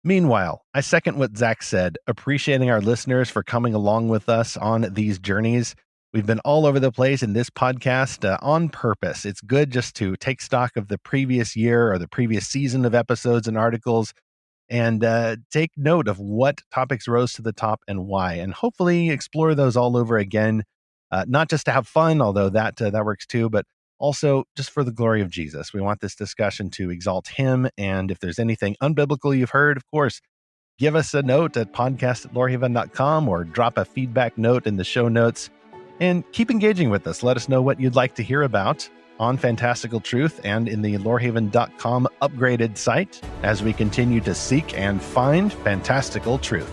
Meanwhile, I second what Zach said, appreciating our listeners for coming along with us on these journeys. We've been all over the place in this podcast on purpose. It's good just to take stock of the previous year or the previous season of episodes and articles and take note of what topics rose to the top and why, and hopefully explore those all over again, not just to have fun, although that works too, but also just for the glory of Jesus. We want this discussion to exalt him, and if there's anything unbiblical you've heard, of course, give us a note at podcast@lorehaven.com or drop a feedback note in the show notes, and keep engaging with us. Let us know what you'd like to hear about on Fantastical Truth and in the Lorehaven.com upgraded site as we continue to seek and find fantastical truth.